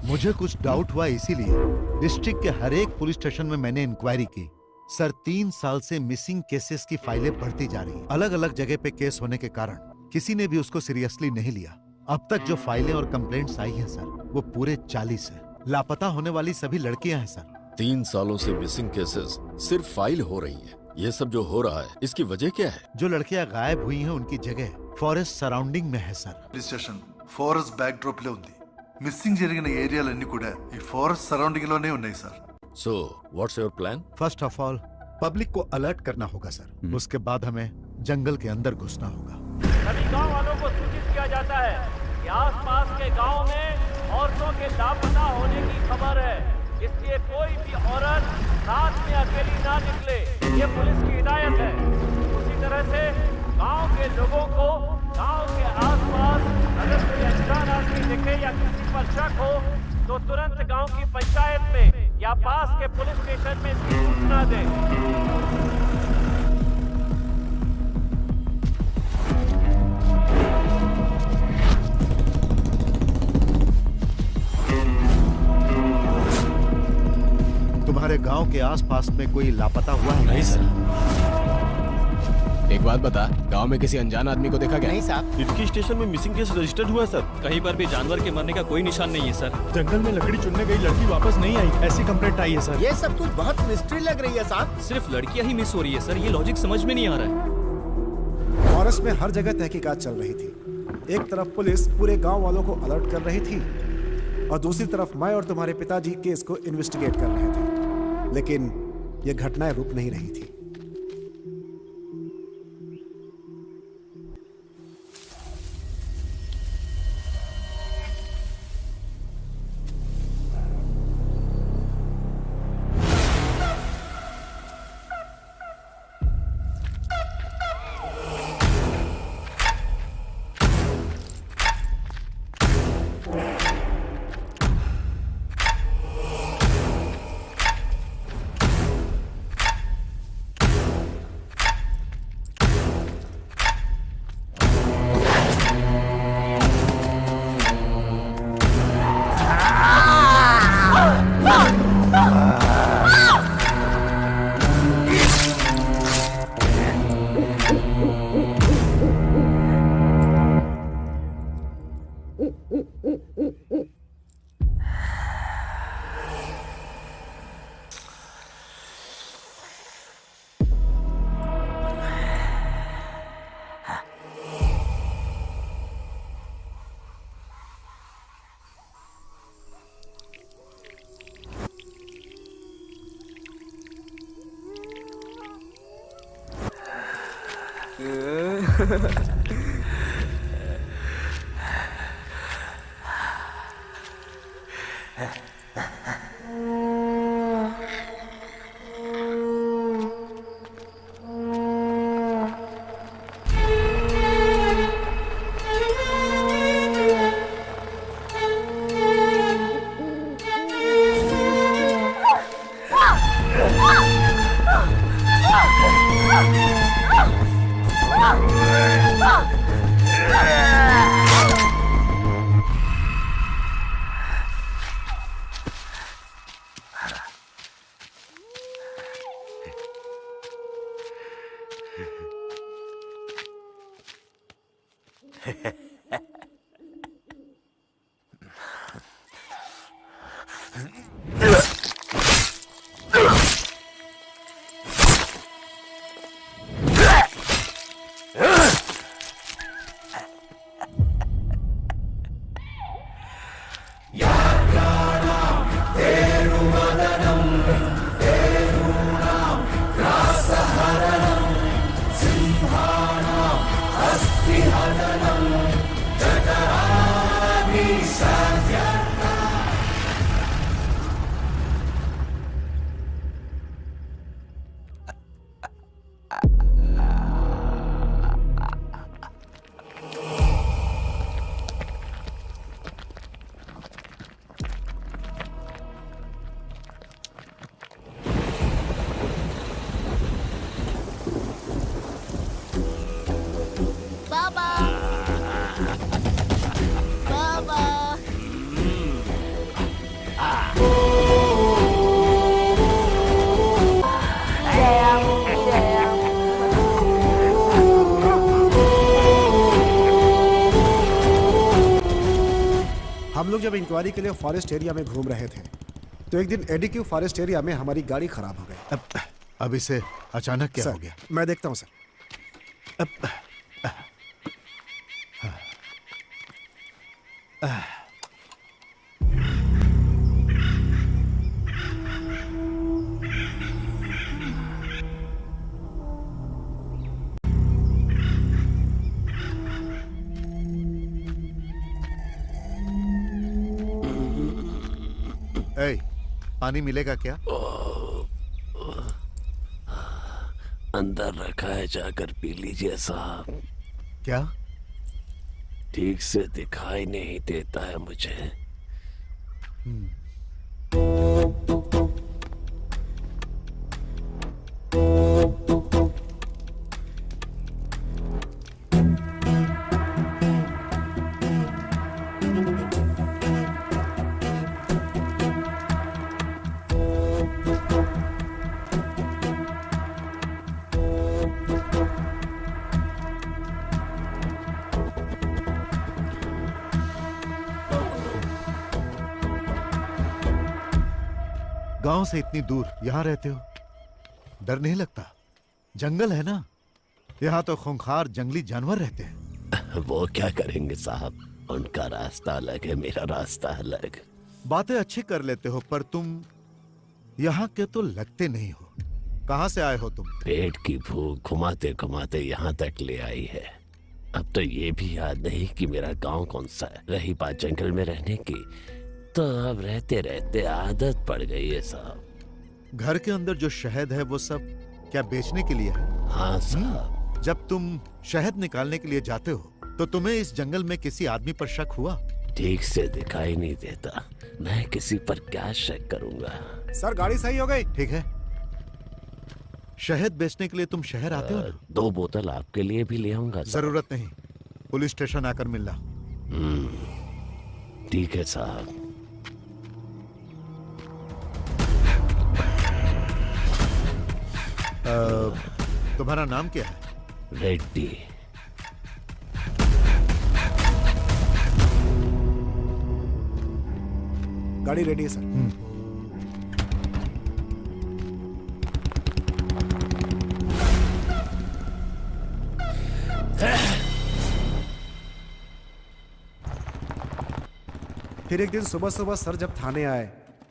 मुझे कुछ डाउट हुआ, इसीलिए डिस्ट्रिक्ट के हर एक पुलिस स्टेशन में मैंने इंक्वायरी की। सर 3 साल से मिसिंग केसेस की फाइलें बढ़ती जा रही हैं। अलग अलग जगह पे केस होने के कारण किसी ने भी उसको सीरियसली नहीं लिया। अब तक जो फाइलें और कंप्लेंट्स आई हैं सर, वो पूरे 40 है। लापता होने वाली सभी लड़कियां हैं सर। 3 सालों से मिसिंग केसेस सिर्फ फाइल हो रही है। ये सब जो हो रहा है इसकी वजह क्या है? जो लड़कियां गायब हुई हैं उनकी जगह फॉरेस्ट సరౌండింగ్ में है sir. Police station forest back drop లో ఉంది। మిస్సింగ్ జరిగిన ఏరియాలన్నీ కూడా ఈ ఫారెస్ట్ సరౌండింగ్ లోనే ఉన్నాయి sir. So, what's your plan? First of all public को अलर्ट करना होगा सर। उसके बाद हमें जंगल के अंदर घुसना होगा। सभी गांव वालों को सूचित किया जाता है कि आसपास के गांव में औरतों के लापता होने की खबर है, इसलिए कोई भी औरत रात में अकेली ना निकले। ये पुलिस की हिदायत है। उसी तरह से गांव के लोगों को गांव के आसपास अगर कोई अनजान आदमी दिखे या किसी पर शक हो तो तुरंत गांव की पंचायत में या पास के पुलिस स्टेशन में सूचना दें। तुम्हारे गांव के आसपास में कोई लापता हुआ है? नहीं सर। एक बात बता, गांव में किसी अनजान आदमी को देखा क्या? नहीं साहब। इनकी स्टेशन में मिसिंग केस रजिस्टर्ड हुआ है सर। कहीं पर भी जानवर के मरने का कोई निशान नहीं है सर। जंगल में लकड़ी चुनने गई लड़की वापस नहीं आई, ऐसी कंप्लेंट आई है सर। ये सब कुछ बहुत मिस्ट्री लग रही है साहब। सिर्फ लड़कियां ही मिस हो रही है सर, ये लॉजिक समझ में नहीं आ रहा है। फॉरेस्ट में हर जगह तहकीकात चल रही थी। एक तरफ पुलिस पूरे गांव वालों को अलर्ट कर रही थी और दूसरी तरफ मैं और तुम्हारे पिताजी केस को इन्वेस्टिगेट कर रहे थे। लेकिन ये घटनाएं रुक नहीं रही थी। हम लोग जब इंक्वायरी के लिए फॉरेस्ट एरिया में घूम रहे थे तो एक दिन एडीक्यू फॉरेस्ट एरिया में हमारी गाड़ी खराब हो गई। अब इसे अचानक क्या हो गया? मैं देखता हूं सर। पानी मिलेगा क्या? अंदर रखा है, जाकर पी लीजिए साहब। क्या? ठीक से दिखाई नहीं देता है मुझे। गांव से इतनी दूर यहां रहते हो, डर नहीं लगता? जंगल है ना, यहाँ तो खूंखार जंगली जानवर रहते हैं। वो क्या करेंगे साहब, उनका रास्ता अलग है, मेरा रास्ता अलग। बातें अच्छी कर लेते हो पर तुम यहाँ के तो लगते नहीं हो। कहाँ से आए हो तुम? पेट की भूख घुमाते घुमाते यहाँ तक ले आई है। अब तो ये भी याद नहीं कि मेरा गांव कौन सा है। रही बात जंगल में रहने की, तो अब रहते रहते आदत पड़ गई है साहब। घर के अंदर जो शहद है वो सब क्या बेचने के लिए है? हाँ साहब। जब तुम शहद निकालने के लिए जाते हो तो तुम्हें इस जंगल में किसी आदमी पर शक हुआ? ठीक से दिखाई नहीं देता, मैं किसी पर क्या शक करूंगा। सर गाड़ी सही हो गई। ठीक है। शहद बेचने के लिए तुम शहर आते हो ना? 2 बोतल आपके लिए भी ले आऊंगा। जरूरत नहीं, पुलिस स्टेशन आकर मिलना। ठीक है साहब। तुम्हारा नाम क्या है? रेड्डी। गाड़ी रेडी है सर। फिर एक दिन सुबह सुबह सर जब थाने आए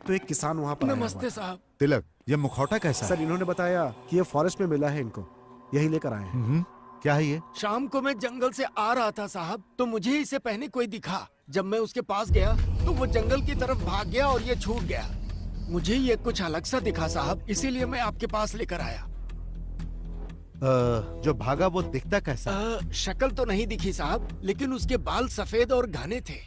तो एक किसान वहाँ पर नमस्ते साहब। तिलक, ये मुखौटा कैसा सर? इन्होंने बताया कि ये फॉरेस्ट में मिला है इनको, यही लेकर आए हैं। क्या है ये? शाम को मैं जंगल से आ रहा था साहब, तो मुझे इसे पहने कोई दिखा। जब मैं उसके पास गया तो वो जंगल की तरफ भाग गया और ये छूट गया। मुझे ये कुछ अलग सा दिखा साहब, इसीलिए मैं आपके पास लेकर आया। जो भागा वो दिखता कैसा? शक्ल तो नहीं दिखी साहब, लेकिन उसके बाल सफेद और घने थे।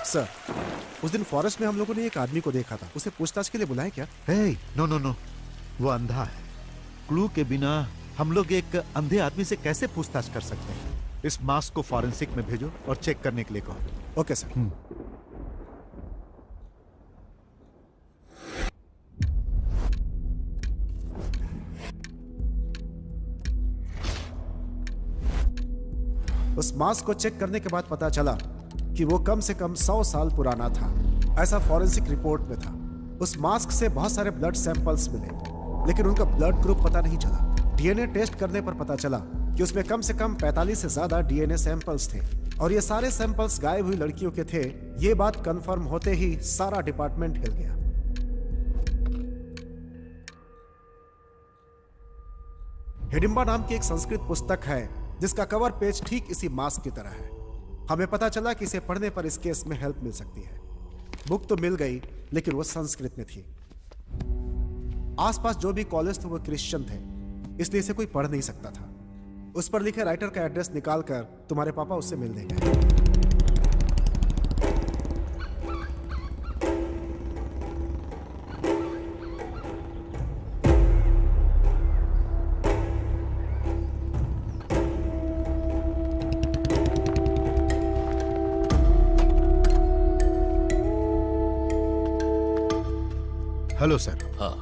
सर, उस दिन फॉरेस्ट में हम लोगों ने एक आदमी को देखा था, उसे पूछताछ के लिए बुलाए क्या? नो नो नो, वो अंधा है। क्लू के बिना हम लोग एक अंधे आदमी से कैसे पूछताछ कर सकते हैं? इस मास्क को फॉरेंसिक में भेजो और चेक करने के लिए कहो। Okay sir. उस मास्क को चेक करने के बाद पता चला कि वो कम से कम 100 साल पुराना था, ऐसा फॉरेंसिक रिपोर्ट में था। उस मास्क से बहुत सारे ब्लड सैंपल्स मिले, लेकिन उनका ब्लड ग्रुप पता नहीं चला। डीएनए टेस्ट करने पर पता चला कि उसमें कम से कम 45 से ज्यादा डीएनए सैंपल्स थे और ये सारे सैंपल्स गायब हुई लड़कियों के थे। ये बात कंफर्म होते ही सारा डिपार्टमेंट हिल गया। हिडिंबा नाम की एक संस्कृत पुस्तक है जिसका कवर पेज ठीक इसी मास्क की तरह है। हमें पता चला कि इसे पढ़ने पर इस केस में हेल्प मिल सकती है। बुक तो मिल गई, लेकिन वो संस्कृत में थी। आसपास जो भी कॉलेज थे वो क्रिश्चियन थे, इसलिए इसे कोई पढ़ नहीं सकता था। उस पर लिखे राइटर का एड्रेस निकालकर तुम्हारे पापा उससे मिल देंगे। Hello sir. हाँ।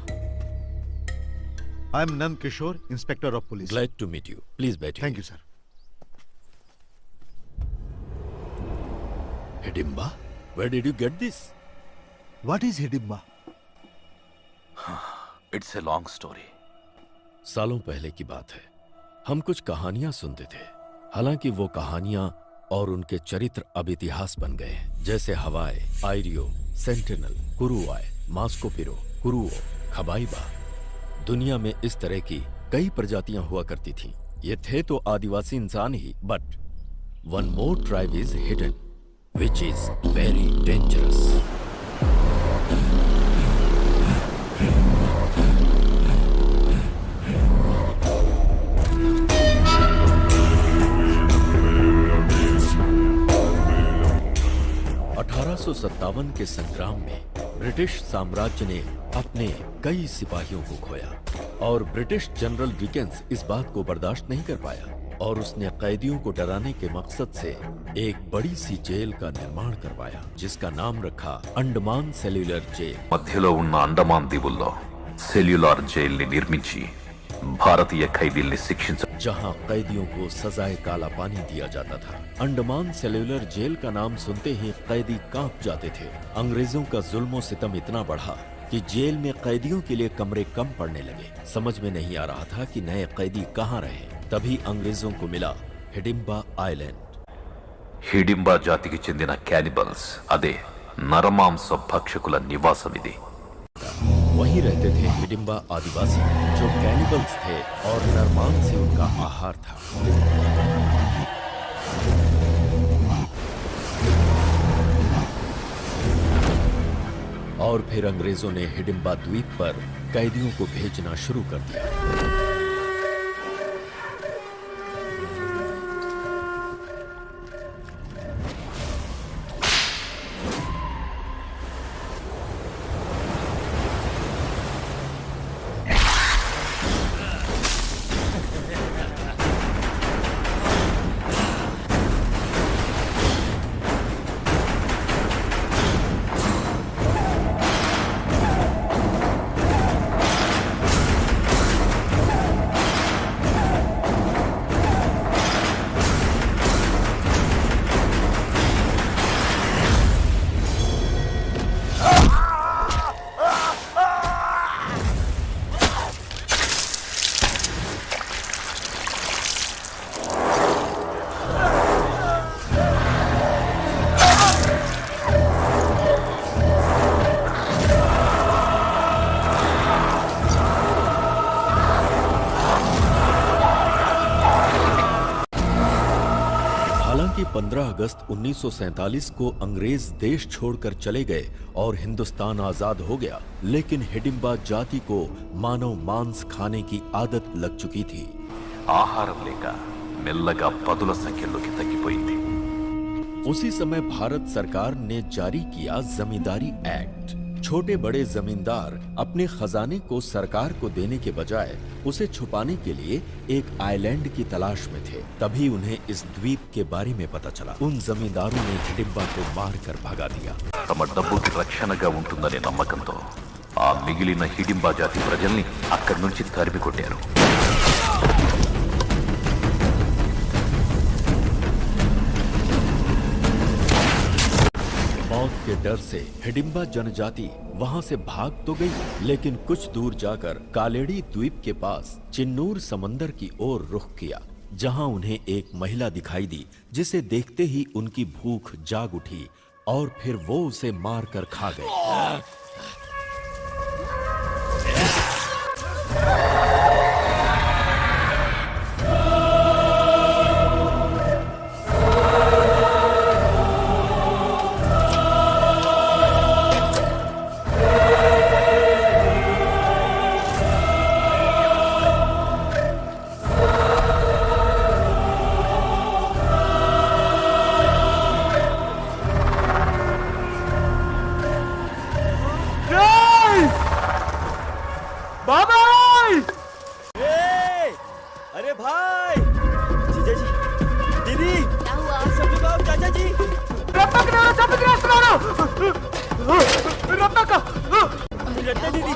I am Nand Kishore, inspector of police. Glad to meet you. Please बैठिए। Thank you sir. Hidimba, where did you get this? What is Hidimba? It's a long story. सालों पहले की बात है, हम कुछ कहानियां सुनते थे। हालांकि वो कहानियां और उनके चरित्र अब इतिहास बन गए हैं, जैसे हवाई, आयरियो, सेंटिनल, कुरुआय, मास्कोपिरो, कुरुओ, खबाइबा। दुनिया में इस तरह की कई प्रजातियां हुआ करती थीं। ये थे तो आदिवासी इंसान ही, but one more tribe is hidden, which is very dangerous. (1857) के संग्राम में ब्रिटिश साम्राज्य ने अपने कई सिपाहियों को खोया और ब्रिटिश जनरल डिकेंस इस बात को बर्दाश्त नहीं कर पाया और उसने कैदियों को डराने के मकसद से एक बड़ी सी जेल का निर्माण करवाया, जिसका नाम रखा अंडमान सेल्युलर जेल। మధ్యలో ఉన్న అండమాన్ దీవుల్లో సెల్యులార్ జైల్ని నిర్మించి భారతీయ ఖైదీల్ని శిక్షించ जहां कैदियों को सजाए काला पानी दिया जाता था। अंडमान सेल्युलर जेल का नाम सुनते ही कैदी कांप जाते थे। अंग्रेजों का जुल्मो सितम इतना बढ़ा कि जेल में कैदियों के लिए कमरे कम पड़ने लगे। समझ में नहीं आ रहा था कि नए कैदी कहाँ रहे। तभी अंग्रेजों को मिला हिडिंबा आइलैंड। హిడింబా జాతికి చెందిన క్యానిబల్స్, అదే నరమాంస భక్షకుల నివాసం ఇది. वहीं रहते थे हिडिंबा आदिवासी, जो कैनिबल्स थे और नरमांस से उनका आहार था। और फिर अंग्रेजों ने हिडिंबा द्वीप पर कैदियों को भेजना शुरू कर दिया। हालांकि 15 अगस्त 1947 को अंग्रेज देश छोड़कर चले गए और हिंदुस्तान आजाद हो गया, लेकिन हिडिंबा जाति को मानव मांस खाने की आदत लग चुकी थी। ఆహారం లేక మెల్లగా పదుల సంఖ్యలోకి తగ్గిపోయింది. उसी समय भारत सरकार ने जारी किया जमींदारी एक्ट। छोटे बड़े जमींदार अपने खजाने को सरकार को देने के बजाय उसे छुपाने के लिए एक आइलैंड की तलाश में थे। तभी उन्हें इस द्वीप के बारे में पता चला। उन जमींदारों ने हिडिंबा को मारकर भगा दिया। తమ డబ్బుకి రక్షణగా ఉంటుందనే నమ్మకంతో ఆ మిగిలిన హిడింబా జాతి ప్రజల్ని అక్కడి నుంచి తరిమి కొట్టారు. मौत के डर से हिडिंबा जनजाति वहां से भाग तो गई, लेकिन कुछ दूर जाकर कालेड़ी द्वीप के पास चिन्नूर समंदर की ओर रुख किया, जहां उन्हें एक महिला दिखाई दी, जिसे देखते ही उनकी भूख जाग उठी और फिर वो उसे मारकर खा गए। अरे भाई, जीजा जी, दीदी, क्या हुआ? सब लोग आओ, चाचा जी। रत्ना दीदी,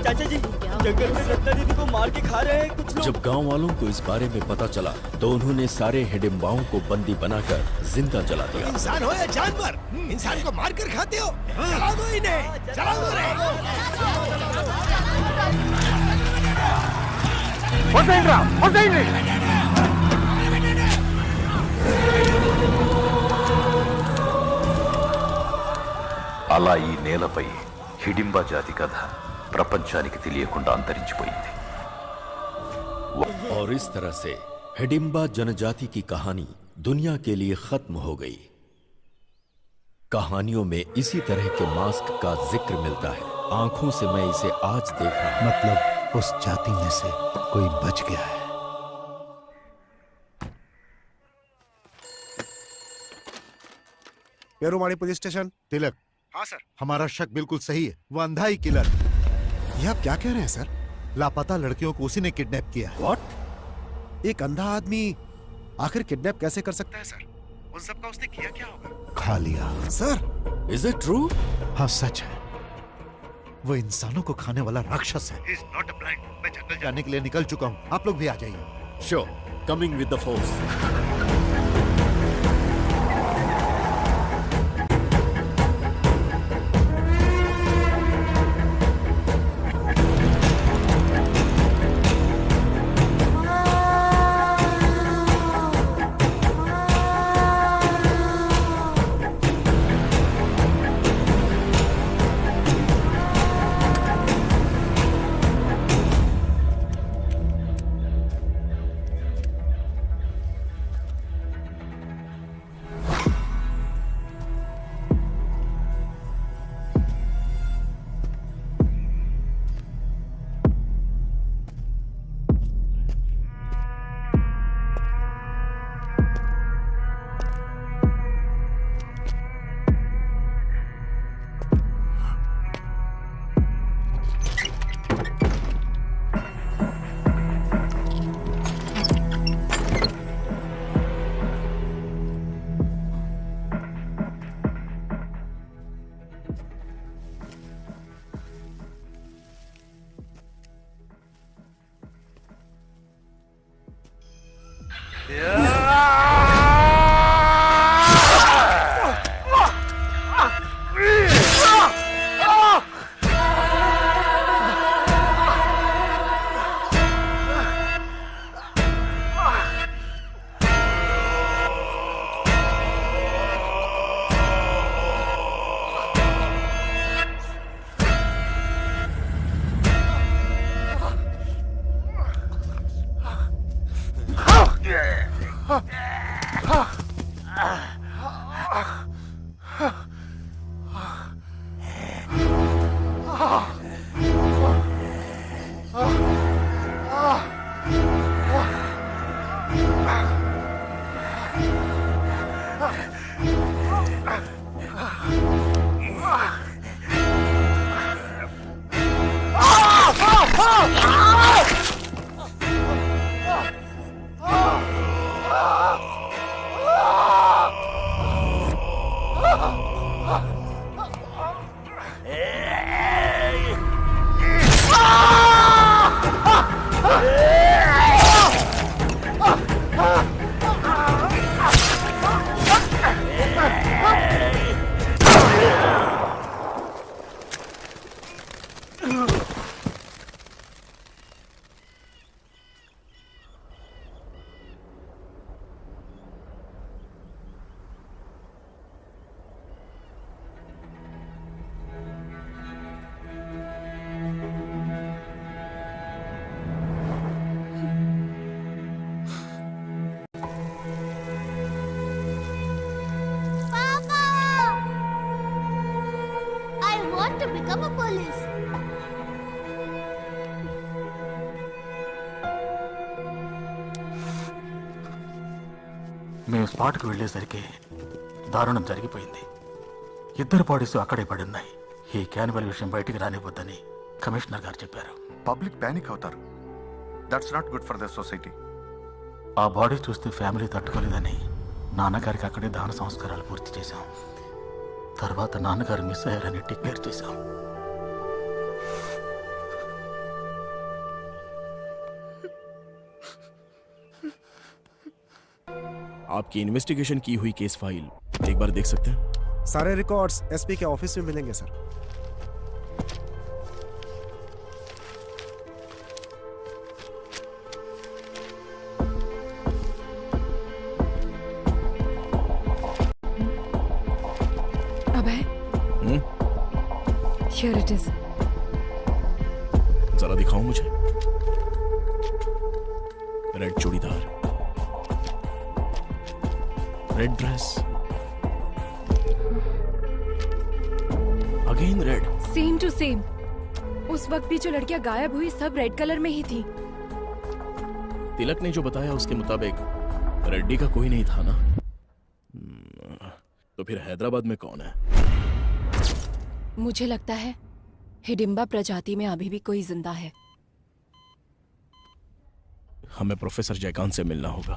चाचा जी, जंगल में रत्ना दीदी को मार के खा रहे हैं कुछ लोग। जब गांव वालों को इस बारे में पता चला तो उन्होंने सारे हिडिंबाओं को बंदी बनाकर जिंदा जला दिया। इंसान हो या जानवर, इंसान को मारकर खाते हो? जला दो इन्हें, जला दो रे। అలా ఈ నేలపై హిడింబా జాతి కథ ప్రపంచానికి తెలియకుండా అంతరించిపోయింది. और इस तरह से हिडिंबा जनजाति की कहानी दुनिया के लिए खत्म हो गई। कहानियों में इसी तरह के मास्क का जिक्र मिलता है। आंखों से मैं इसे आज देख रहा हूं। मतलब उस जाति में से कोई बच गया है। पेरुमाड़ी पुलिस स्टेशन। तिलक। हाँ सर। हमारा शक बिल्कुल सही है, वो अंधा ही किलर। ये आप क्या कह रहे हैं सर? लापता लड़कियों को उसी ने किडनैप किया है। What? एक अंधा आदमी आखिर किडनैप कैसे कर सकता है सर? उन सब का उसने किया क्या होगा? खा लिया। Sir, is it true? हाँ सच है, वो इंसानों को खाने वाला राक्षस है। He is not a blind. मैं जंगल जाने के लिए निकल चुका हूँ, आप लोग भी आ जाइए। Sure, coming with the force. to become a police. మేము స్పాట్కి వెళ్ళేసరికి దారుణం జరిగిపోయింది. ఇద్దరు బాడీస్ అక్కడే పడి ఉన్నాయి. ఈ క్యానిబల్ విషయం బయటికి రానివ్వద్దని కమిషనర్ గారు చెప్పారు. పబ్లిక్ ప్యానిక్ అవుతారు. That's not good for the society. ఆ బాడీ చూస్తే ఫ్యామిలీ తట్టుకోలేదని నాన్నగారికి అక్కడే దాన సంస్కారాలు పూర్తి చేశాం. తర్వాత నాన్నగారు మిస్ అయ్యారని డిక్లేర్ చేశాం. आपकी इन्वेस्टिगेशन की हुई केस फाइल एक बार देख सकते हैं? सारे रिकॉर्ड्स एसपी के ऑफिस में मिलेंगे sir. Abhay, Here it is. जरा दिखाओ मुझे. Red churidar, red dress, again red. Same to same. उस वक्त भी जो लड़कियां गायब हुई सब रेड कलर में ही थी. तिलक ने जो बताया उसके मुताबिक रेड्डी का कोई नहीं था ना? तो फिर हैदराबाद में कौन है? मुझे लगता है हिडिंबा प्रजाति में अभी भी कोई जिंदा है. हमें प्रोफेसर जयकांत से मिलना होगा.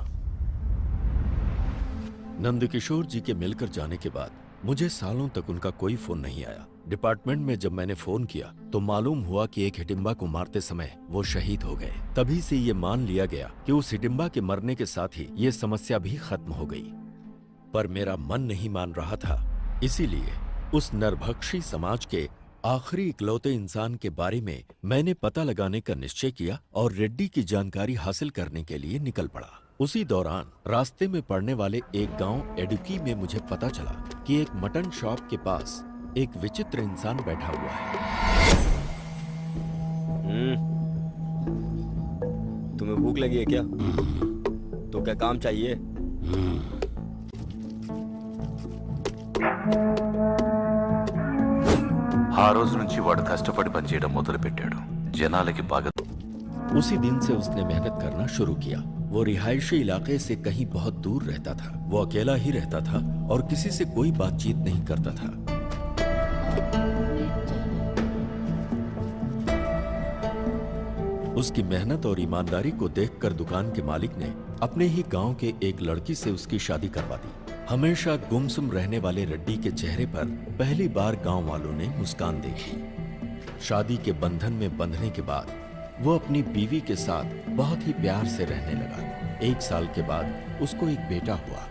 नंदकिशोर जी के मिलकर जाने के बाद मुझे सालों तक उनका कोई फोन नहीं आया. डिपार्टमेंट में जब मैंने फोन किया तो मालूम हुआ कि एक हिडिंबा को मारते समय वो शहीद हो गए. तभी से ये मान लिया गया कि उस हिडिंबा के मरने के साथ ही ये समस्या भी खत्म हो गई. पर मेरा मन नहीं मान रहा था. इसीलिए उस नरभक्षी समाज के आखिरी इकलौते इंसान के बारे में मैंने पता लगाने का निश्चय किया और रेड्डी की जानकारी हासिल करने के लिए निकल पड़ा. उसी दौरान रास्ते में पड़ने वाले एक गांव एडुकी में मुझे पता चला कि एक मटन शॉप के पास एक विचित्र इंसान बैठा हुआ है. तुम्हें भूख लगी है क्या? तो क्या काम चाहिए? ఆ రోజు నుంచి వాడు కష్టపడి పనిచేయడం మొదలుపెట్టాడు. జనాలకి బాగా. उसी दिन से उसने मेहनत करना शुरू किया. वो रिहायशी इलाके से कहीं बहुत दूर रहता था. वो अकेला ही रहता था और किसी से कोई बातचीत नहीं करता था. उसकी मेहनत और ईमानदारी को देखकर दुकान के मालिक ने अपने ही गांव के एक लड़की से उसकी शादी करवा दी. हमेशा गुमसुम रहने वाले रेड्डी के चेहरे पर पहली बार गांव वालों ने मुस्कान देखी. शादी के बंधन में बंधने के बाद वो अपनी बीवी के साथ बहुत ही प्यार से रहने लगा। 1 साल के बाद उसको एक बेटा हुआ।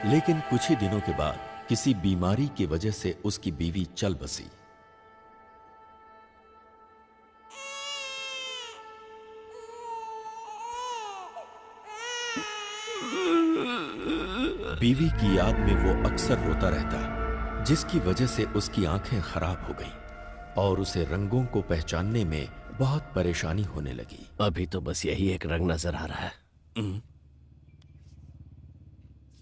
लेकिन कुछ ही दिनों के बाद किसी बीमारी की वजह से उसकी बीवी चल बसी। बीवी की याद में वो अक्सर रोता रहता, जिसकी वजह से उसकी आंखें खराब हो गईं और उसे रंगों को पहचानने में बहुत परेशानी होने लगी। अभी तो बस यही एक रंग नजर आ रहा है।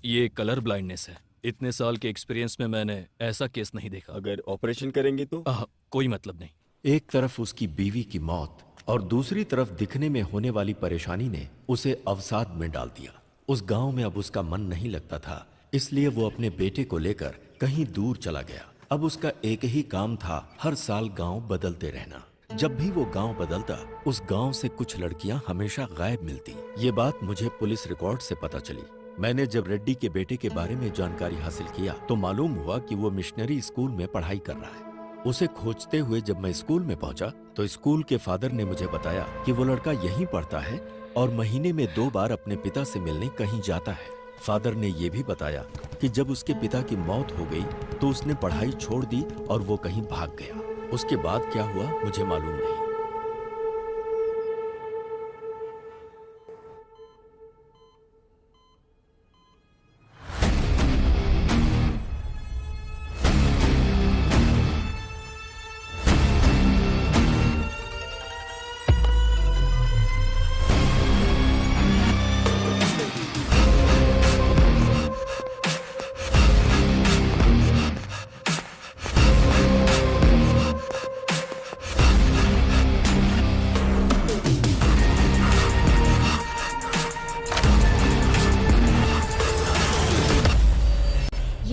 ये कलर ब्लाइंडनेस है। इतने साल के एक्सपीरियंस में मैंने ऐसा केस नहीं देखा। अगर ऑपरेशन करेंगे तो कोई मतलब नहीं। एक तरफ उसकी बीवी की मौत और दूसरी तरफ दिखने में होने वाली परेशानी ने उसे अवसाद में डाल दिया। उस गांव में अब उसका मन नहीं लगता था, इसलिए वो अपने बेटे को लेकर कहीं दूर चला गया। अब उसका एक ही काम था, हर साल गांव बदलते रहना। जब भी वो गांव बदलता, उस गांव से कुछ लड़कियां हमेशा गायब मिलती। ये बात मुझे पुलिस रिकॉर्ड से पता चली। मैंने जब रेड्डी के बेटे के बारे में जानकारी हासिल किया तो मालूम हुआ कि वो मिशनरी स्कूल में पढ़ाई कर रहा है। उसे खोजते हुए जब मैं स्कूल में पहुंचा तो स्कूल के फादर ने मुझे बताया कि वो लड़का यहीं पढ़ता है और महीने में 2 बार अपने पिता से मिलने कहीं जाता है। फादर ने ये भी बताया कि जब उसके पिता की मौत हो गई तो उसने पढ़ाई छोड़ दी और वो कहीं भाग गया। उसके बाद क्या हुआ मुझे मालूम नहीं।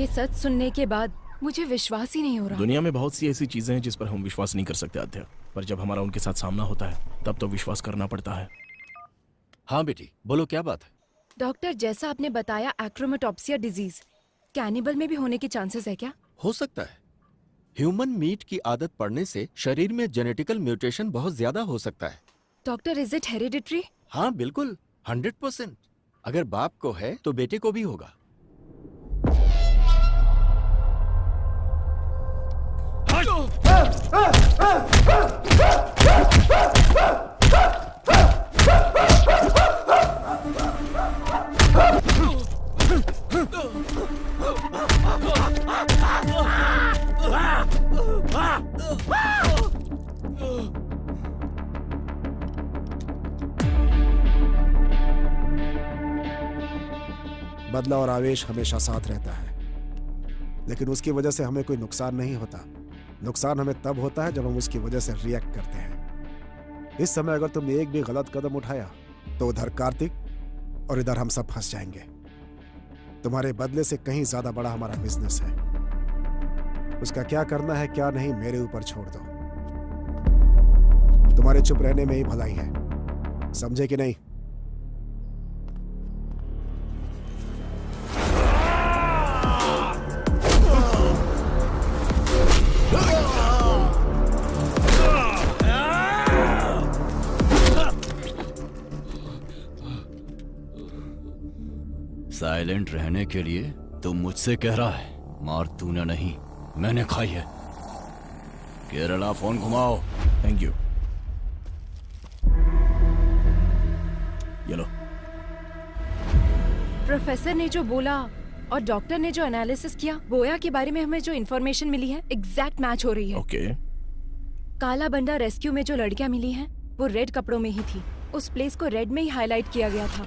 सच सुनने के बाद मुझे विश्वास ही नहीं हो रहा। दुनिया में बहुत सी ऐसी चीजें हैं जिस पर हम विश्वास नहीं कर सकते आध्या, पर जब हमारा उनके साथ सामना होता है तब तो विश्वास करना पड़ता है। हाँ बेटी, बोलो क्या बात है? डॉक्टर, जैसा आपने बताया एक्रोमेटोप्सिया डिजीज कैनिबल में भी होने के चांसेस है क्या? हो सकता है। ह्यूमन मीट की आदत पड़ने से शरीर में जेनेटिकल म्यूटेशन बहुत ज्यादा हो सकता है। Doctor, is it hereditary? हाँ बिल्कुल, 100%। अगर बाप को है तो बेटे को भी होगा। बदला और आवेश हमेशा साथ रहता है, लेकिन उसकी वजह से हमें कोई नुकसान नहीं होता। नुकसान हमें तब होता है जब हम उसकी वजह से रिएक्ट करते हैं। इस समय अगर तुमने एक भी गलत कदम उठाया तो उधर कार्तिक और इधर हम सब फंस जाएंगे। तुम्हारे बदले से कहीं ज्यादा बड़ा हमारा बिजनेस है। उसका क्या करना है क्या नहीं मेरे ऊपर छोड़ दो। तुम्हारे चुप रहने में ही भलाई है, समझे कि नहीं? साइलेंट रहने के लिए तू मुझसे कह रहा है, मार तूने नहीं मैंने खाई है। केरला फोन घुमाओ। Thank you. ये लो। प्रोफेसर ने जो बोला और डॉक्टर ने जो एनालिसिस किया, बोया के बारे में हमें जो इन्फॉर्मेशन मिली है एग्जैक्ट मैच हो रही है। ओके। काला बंडा रेस्क्यू में जो लड़कियां मिली हैं वो रेड कपड़ों में ही थी। उस प्लेस को रेड में ही हाईलाइट किया गया था।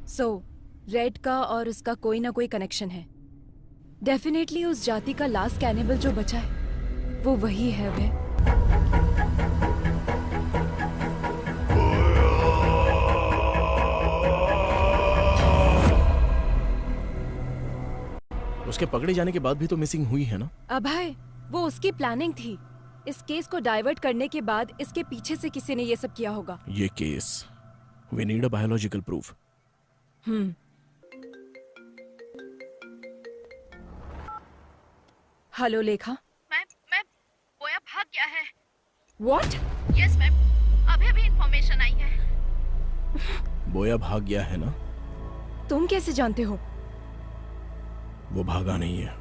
सो रेड का और उसका कोई ना कोई कनेक्शन है। डेफिनेटली उस जाति का लास्ट कैनिबल जो बचा है वो वही है। वे उसके पकड़े जाने के बाद भी तो मिसिंग हुई है ना? अभय, वो उसकी प्लानिंग थी। इस केस को डाइवर्ट करने के बाद इसके पीछे से किसी ने ये सब किया होगा। ये case, we need a biological proof. Hello Lekha. मैं बोया भाग गया What? यस मैम, अभी इंफॉर्मेशन आई है। बोया भाग गया है ना? तुम कैसे जानते हो? वो भागा नहीं है,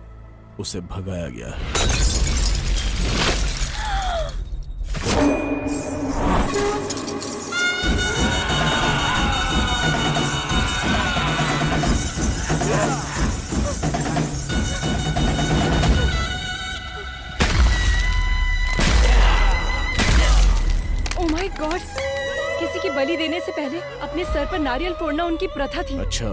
उसे भगाया गया है। Oh my God! किसी की बलि देने से पहले अपने सर पर नारियल फोड़ना उनकी प्रथा थी। अच्छा।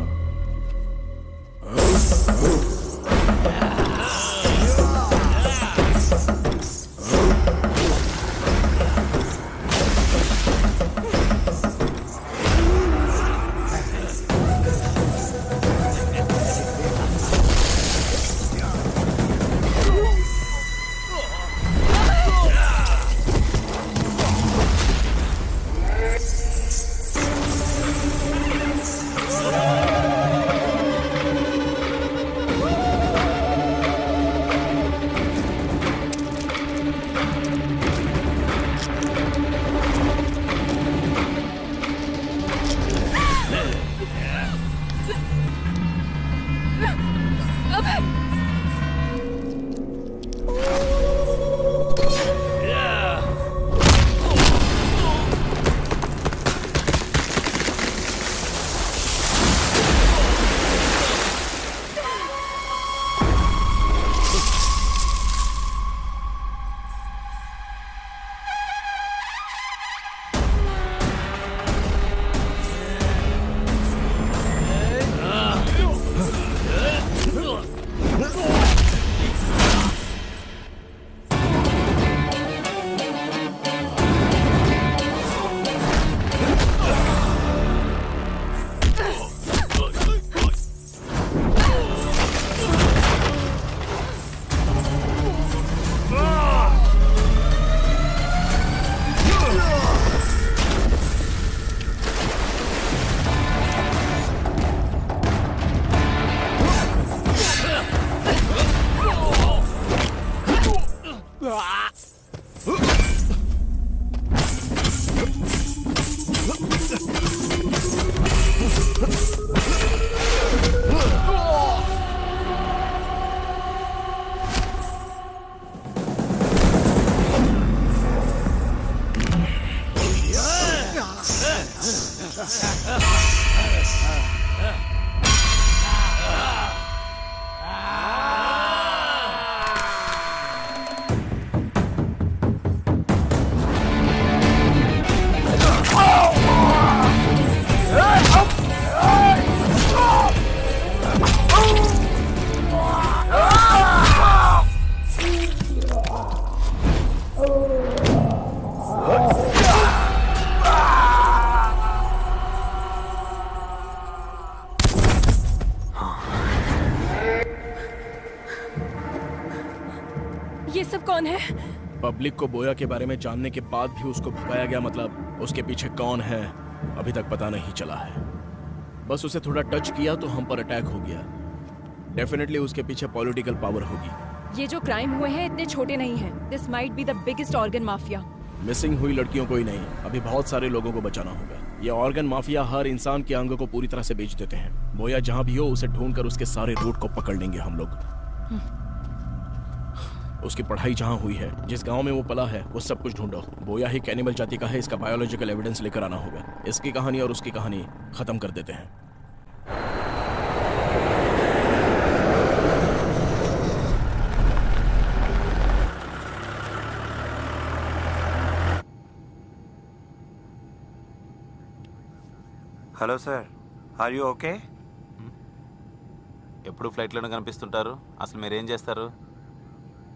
ये सब कौन है? पब्लिक को बोया के बारे में जानने के बाद भी उसको भगाया गया, मतलब उसके पीछे कौन है अभी तक पता नहीं चला है। बस उसे थोड़ा टच किया तो हम पर अटैक हो गया। डेफिनेटली उसके पीछे पॉलिटिकल पावर होगी। ये जो क्राइम हुए हैं इतने छोटे नहीं हैं। This might be the biggest organ mafia. Missing हुई लड़कियों को ही नहीं, अभी बहुत सारे लोगों को बचाना होगा। ये ऑर्गन माफिया हर इंसान के अंगों को पूरी तरह से बेच देते हैं। बोया जहां भी हो उसे ढूंढकर उसके सारे रूट को पकड़ लेंगे हम लोग। उसकी पढ़ाई जहां हुई है, जिस गांव में वो पला है, वो सब कुछ ढूंढो। बोया ही कैनिबल जाति का है, इसका बायोलॉजिकल एविडेंस लेकर आना होगा। इसकी कहानी और उसकी कहानी खत्म कर देते हैं। Hello sir, are you okay? ఎప్పుడు ఫ్లైట్లోనే కనిపిస్తుంటారు, అసలు మీరేం చేస్తారు?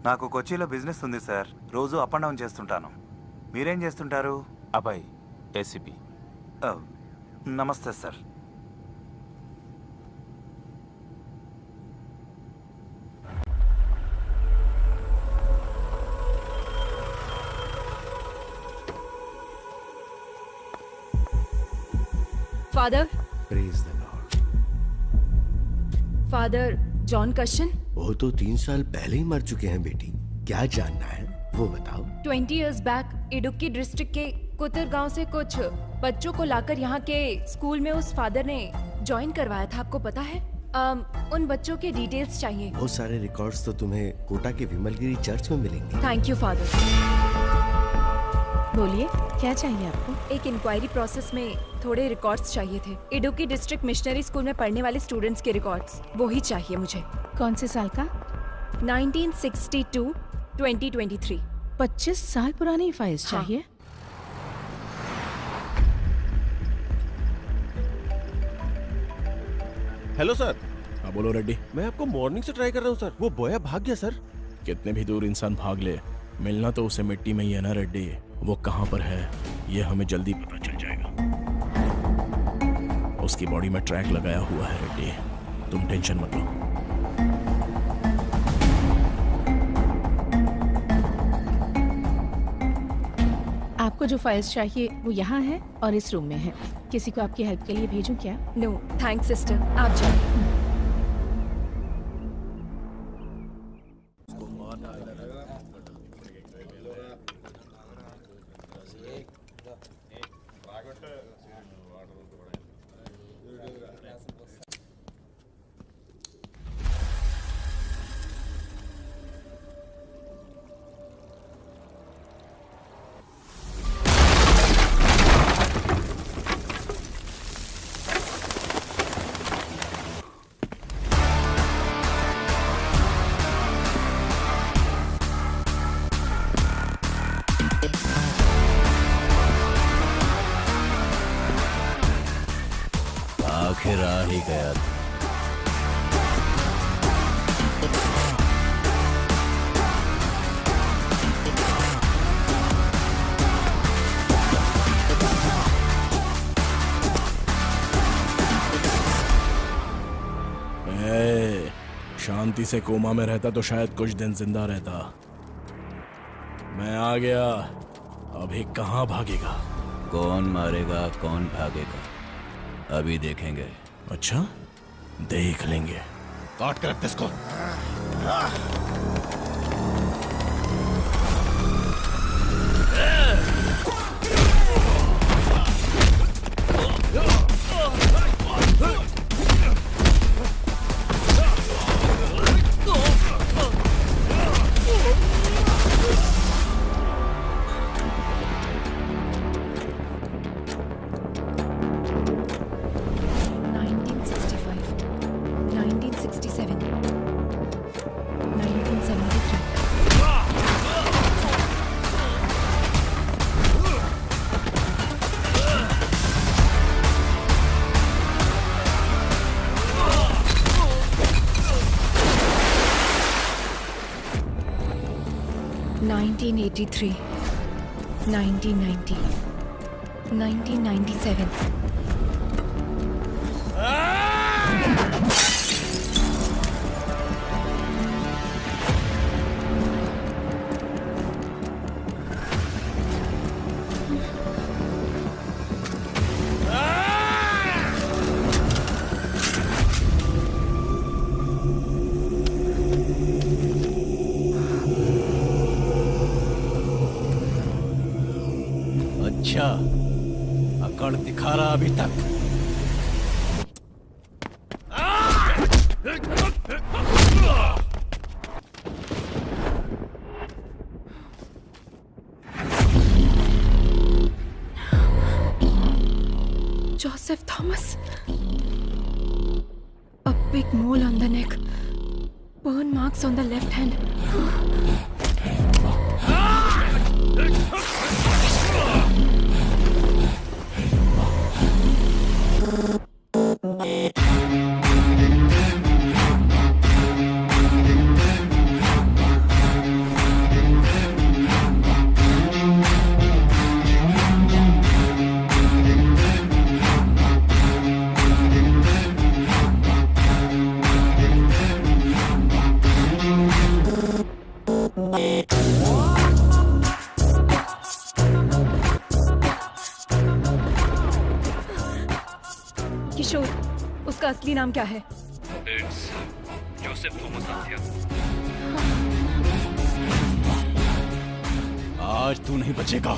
నాకు కొచ్చిలో బిజినెస్ ఉంది సార్, రోజు అప్ అండ్ డౌన్ చేస్తుంటాను. మీరేం చేస్తుంటారు? అబ్బాయి ఏసీపీ. నమస్తే sir. Father, praise the lord. Father John कशन? वो तो 3 साल पहले ही मर चुके हैं बेटी। क्या जानना है वो बताओ। 20 years बैक इडुक्की डिस्ट्रिक्ट के कुतर गांव से कुछ बच्चों को लाकर यहाँ के स्कूल में उस फादर ने ज्वाइन करवाया था, आपको पता है? उन बच्चों के डिटेल्स चाहिए। बहुत सारे रिकॉर्ड्स तो तुम्हें कोटा के विमलगिरी चर्च में मिलेंगे। Thank you father. बोलिए, क्या चाहिए आपको? एक इंक्वायरी प्रोसेस में थोड़े रिकॉर्ड्स चाहिए थे। इडुक्की डिस्ट्रिक्ट मिशनरी स्कूल में पढ़ने वाले स्टूडेंट्स के रिकॉर्ड्स, वो ही चाहिए मुझे। कौन से साल का? 1962 2023। 25 साल पुरानी फाइल्स हाँ। चाहिए। Hello sir. हाँ बोलो रेड्डी। मैं आपको मॉर्निंग से ट्राई कर रहा हूँ सर, वो बोया भाग गया सर। कितने भी दूर इंसान भाग ले, मिलना तो उसे मिट्टी में ही है ना रेड्डी। वो कहाँ पर है ये हमें जल्दी पता चल जाएगा। उसकी बॉडी में ट्रैक लगाया हुआ है रेड्डी, तुम टेंशन मत लो। आपको जो फाइल्स चाहिए वो यहाँ है और इस रूम में है। किसी को आपकी हेल्प के लिए भेजूं क्या? नो थैंक्स सिस्टर, आप जाओ। आखिर आ ही गया। शांति से कोमा में रहता तो शायद कुछ दिन जिंदा रहता। मैं आ गया, अभी कहाँ भागेगा? कौन मारेगा कौन भागेगा अभी देखेंगे। अच्छा, देख लेंगे। काट कर रख इसको। (1983, 1990, 1997. अच्छा, अकड़ दिखा रहा अभी तक। Joseph Thomas. A big mole on the neck. Burn marks on the left hand. किशोर, उसका असली नाम क्या है? जोसेफ थॉमस नाम था। आज तू नहीं बचेगा।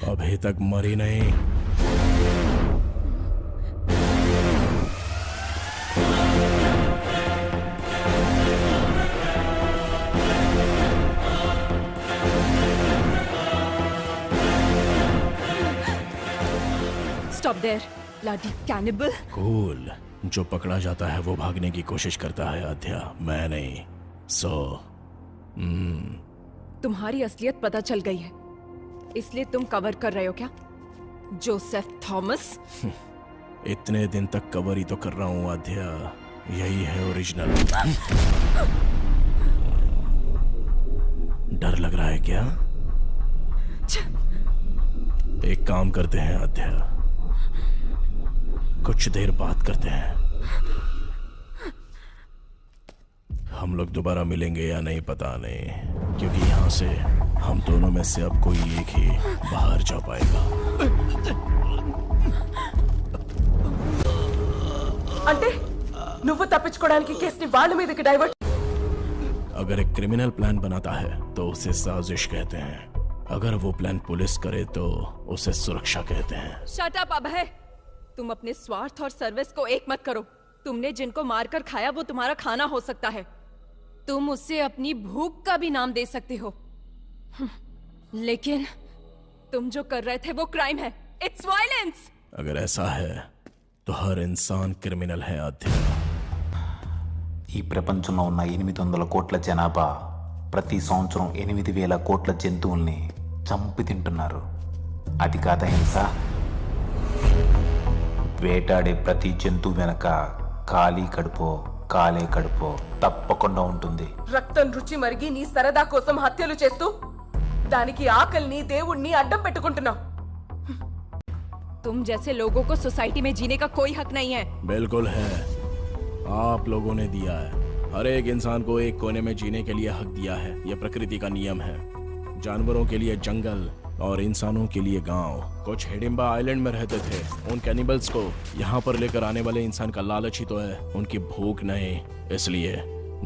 अभी तक मरी नहीं। Stop there, bloody cannibal. Cool. जो पकड़ा जाता है वो भागने की कोशिश करता है आध्या, मैं नहीं। तुम्हारी असलियत पता चल गई है, इसलिए तुम कवर कर रहे हो क्या, जोसेफ थॉमस? इतने दिन तक कवर ही तो कर रहा हूँ आध्या, यही है ओरिजिनल। डर लग रहा है क्या? एक काम करते हैं आध्या, कुछ देर बात करते हैं। हम लोग दोबारा मिलेंगे या नहीं पता नहीं, क्योंकि यहाँ से हम दोनों में से अब कोई एक ही बाहर जा पाएगा। అంటే నువ్వు తప్పించుకోవడానికి కేసుని వాళ్ళ మీదకి డైవర్ట్। अगर एक क्रिमिनल प्लान बनाता है तो उसे साजिश कहते हैं, अगर वो प्लान पुलिस करे तो उसे सुरक्षा कहते हैं। शट अप अभय, तुम अपने स्वार्थ और सर्विस को एक मत करो। तुमने जिनको मारकर खाया वो तुम्हारा खाना हो सकता है, तुम उससे अपनी भूख का भी नाम दे सकते हो। लेकिन तुम जो कर रहे थे वो क्राइम है। It's violence. अगर ऐसा है तो हर इंसान क्रिमिनल है आध्या। ఈ ప్రపంచంలో ఉన్న 800 కోట్ల జనాభా ప్రతి సంవత్సరం 8000 కోట్ల జంతువుల్ని చంపి తింటున్నారు. అది కాదా హింస? వేటాడే ప్రతి జంతువు వెనక ఖాళీ కడుపో కాలే కడుపో తప్పకుండా ఉంటుంది. రక్తం రుచి మరిగి నీ సరదా కోసం హత్యలు చేస్తూ దానికి ఆకలిని దేవుణ్ణి అడ్డం పెట్టుకుంటున్నావు. तुम जैसे लोगों को सोसाइटी में जीने का कोई हक नहीं है। बिल्कुल है, आप लोगों ने दिया है। हर एक इंसान को एक कोने में जीने के लिए हक दिया है। यह प्रकृति का नियम है। जानवरों के लिए जंगल और इंसानों के लिए गांव। कुछ हिडिंबा आइलैंड में रहते थे। उन कैनिबल्स को यहाँ पर लेकर आने वाले इंसान का लालच ही तो है, उनकी भूख नहीं। इसलिए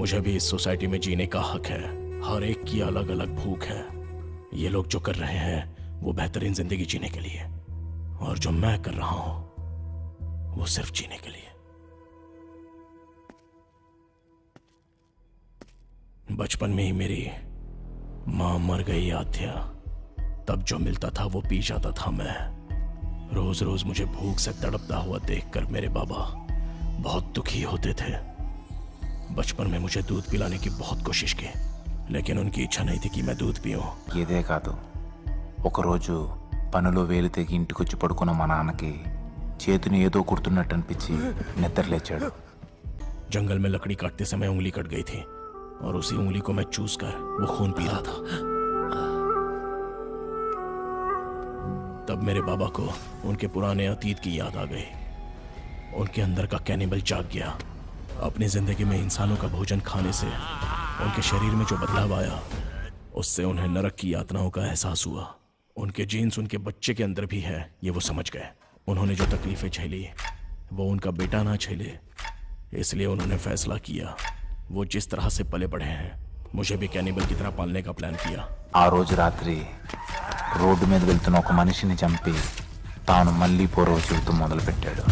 मुझे भी इस सोसाइटी में जीने का हक है। हर एक की अलग अलग भूख है। ये लोग जो कर रहे हैं वो बेहतरीन जिंदगी जीने के लिए, और जो मैं कर रहा हूं वो सिर्फ जीने के लिए। बचपन में ही मेरी मां मर गई आध्या। तब जो मिलता था वो पी जाता था मैं। रोज रोज मुझे भूख से तड़पता हुआ देखकर मेरे बाबा बहुत दुखी होते थे। बचपन में मुझे दूध पिलाने की बहुत कोशिश की, लेकिन उनकी इच्छा नहीं थी कि मैं दूध पीऊं। ఇదే కాదు, ఒకరోజు పనులో వేలు తెగి ఇంటికొచ్చి పడుకున్న మా నాన్నకి చేతిని ఏదో కుడుతున్నట్టు అనిపించి నిద్రలేచాడు. जंगल में लकड़ी काटते समय उंगली कट गई थी और उसी उंगली को मैं चूस कर वो खून पी रहा था। तब मेरे बाबा को उनके पुराने अतीत की याद आ गई। उनके अंदर का कैनिबल जाग गया। अपनी जिंदगी में इंसानों का भोजन खाने से उनके शरीर में जो बदलाव आया, उससे उन्हें नरक की यातनाओं का एहसास हुआ। उनके जीन्स उनके बच्चे के अंदर भी है, ये वो समझ गए। उन्होंने जो तकलीफें झेली वो उनका बेटा ना झेले, इसलिए उन्होंने फैसला किया वो जिस तरह से पले बढ़े हैं मुझे भी कैनिबल की तरह पालने का प्लान किया। ఆ రోజు రాత్రి రోడ్డు మీద వెళ్తున్న ఒక మనిషిని చంపి తాను మళ్ళీ పూర్వ జీవితం మొదలుపెట్టాడు.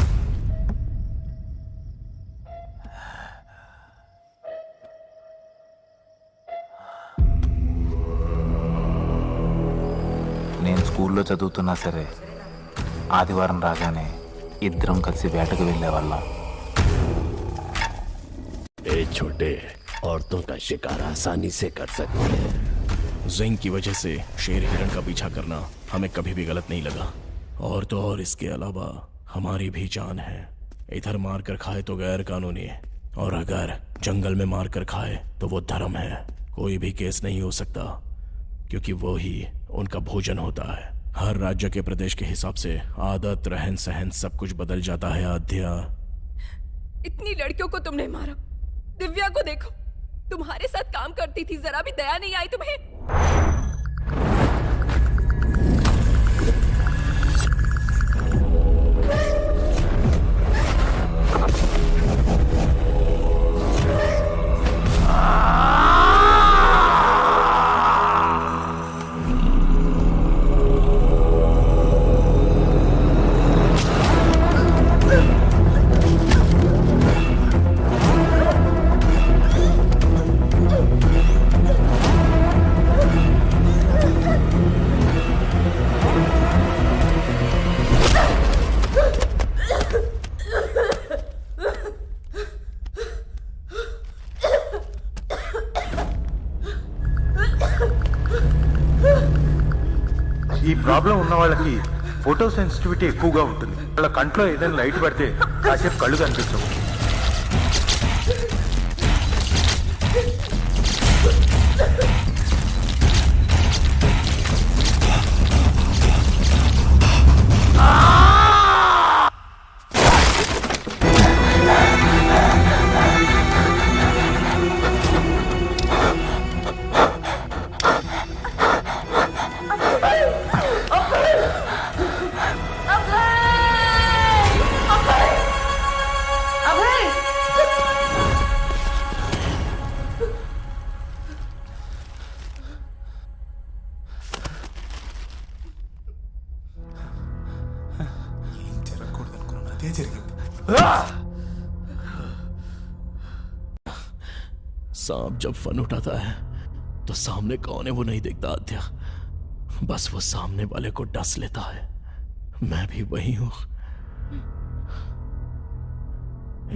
నేను స్కూల్లో చదువుతున్నా సరే ఆదివారం రాగానే ఇద్దరం కలిసి వేటకు వెళ్ళేవాళ్ళం. ए छोटे, औरतों का शिकार आसानी से कर सकते हैं। जिंक की वजह से शेर हिरण का पीछा करना हमें कभी भी गलत नहीं लगा। और तो और इसके अलावा हमारी भी जान है। इधर मार कर खाए तो गैर कानूनी, और अगर जंगल में मार कर खाए तो वो धर्म है। कोई भी केस नहीं हो सकता, क्योंकि वो ही उनका भोजन होता है। हर राज्य के प्रदेश के हिसाब से आदत, रहन सहन सब कुछ बदल जाता है आध्या। इतनी लड़कियों को तुमने मारा। दिव्या को देखो, तुम्हारे साथ काम करती थी, जरा भी दया नहीं आई तुम्हें? ఈ ప్రాబ్లం ఉన్న వాళ్ళకి ఫోటో సెన్సిటివిటీ ఎక్కువగా ఉంటుంది. వాళ్ళ కంట్లో ఏదైనా లైట్ పడితే కాసేపు కళ్ళు కనిపించవు. सांप जब फन उठाता है तो सामने कौन है वो नहीं दिखता आध्या। बस वो सामने वाले को डस लेता है। मैं भी वही हूं।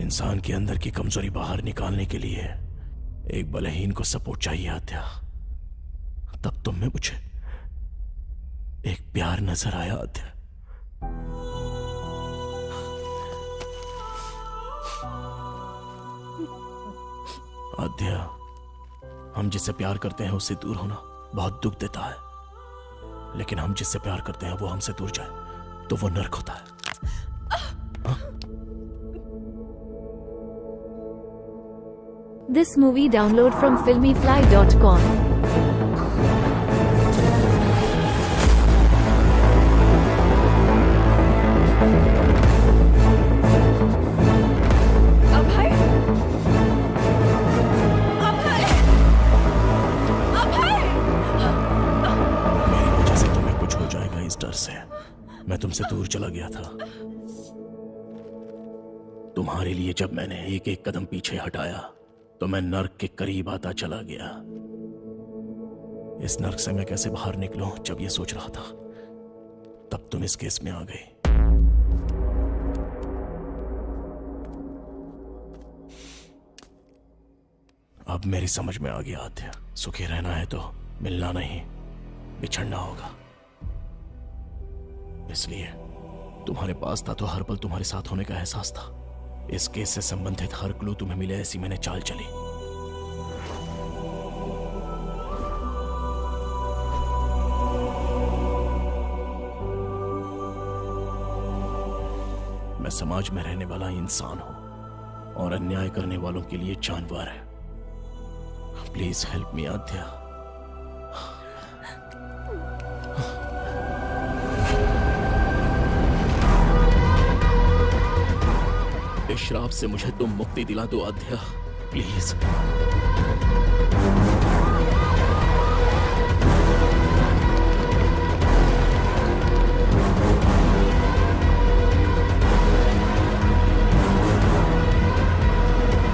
इंसान के अंदर की कमजोरी बाहर निकालने के लिए एक बलहीन को सपोर्ट चाहिए आद्या। तब तुम में मुझे एक प्यार नजर आया आद्या। आद्या, हम जिससे प्यार करते हैं उससे दूर होना बहुत दुख देता है, लेकिन हम जिससे प्यार करते हैं वो हमसे दूर जाए तो वो नर्क होता है। This movie download from filmyfly.com. अभय, अभय, अभय! मेरी वजह से तुम्हें कुछ हो जाएगा इस डर से मैं तुमसे दूर चला गया था। तुम्हारे लिए जब मैंने एक एक कदम पीछे हटाया तो मैं नर्क के करीब आता चला गया। इस नर्क से मैं कैसे बाहर निकलूं जब ये सोच रहा था तब तुम इस केस में आ गई। अब मेरी समझ में आ गया आद्या, सुखी रहना है तो मिलना नहीं बिछड़ना होगा। इसलिए तुम्हारे पास था तो हर पल तुम्हारे साथ होने का एहसास था। इस केस से संबंधित हर क्लू तुम्हें मिले ऐसी मैंने चाल चली। मैं समाज में रहने वाला इंसान हूं और अन्याय करने वालों के लिए जानवर है। प्लीज हेल्प मी आद्या। इस श्राप से मुझे तुम मुक्ति दिला दो आद्या, प्लीज।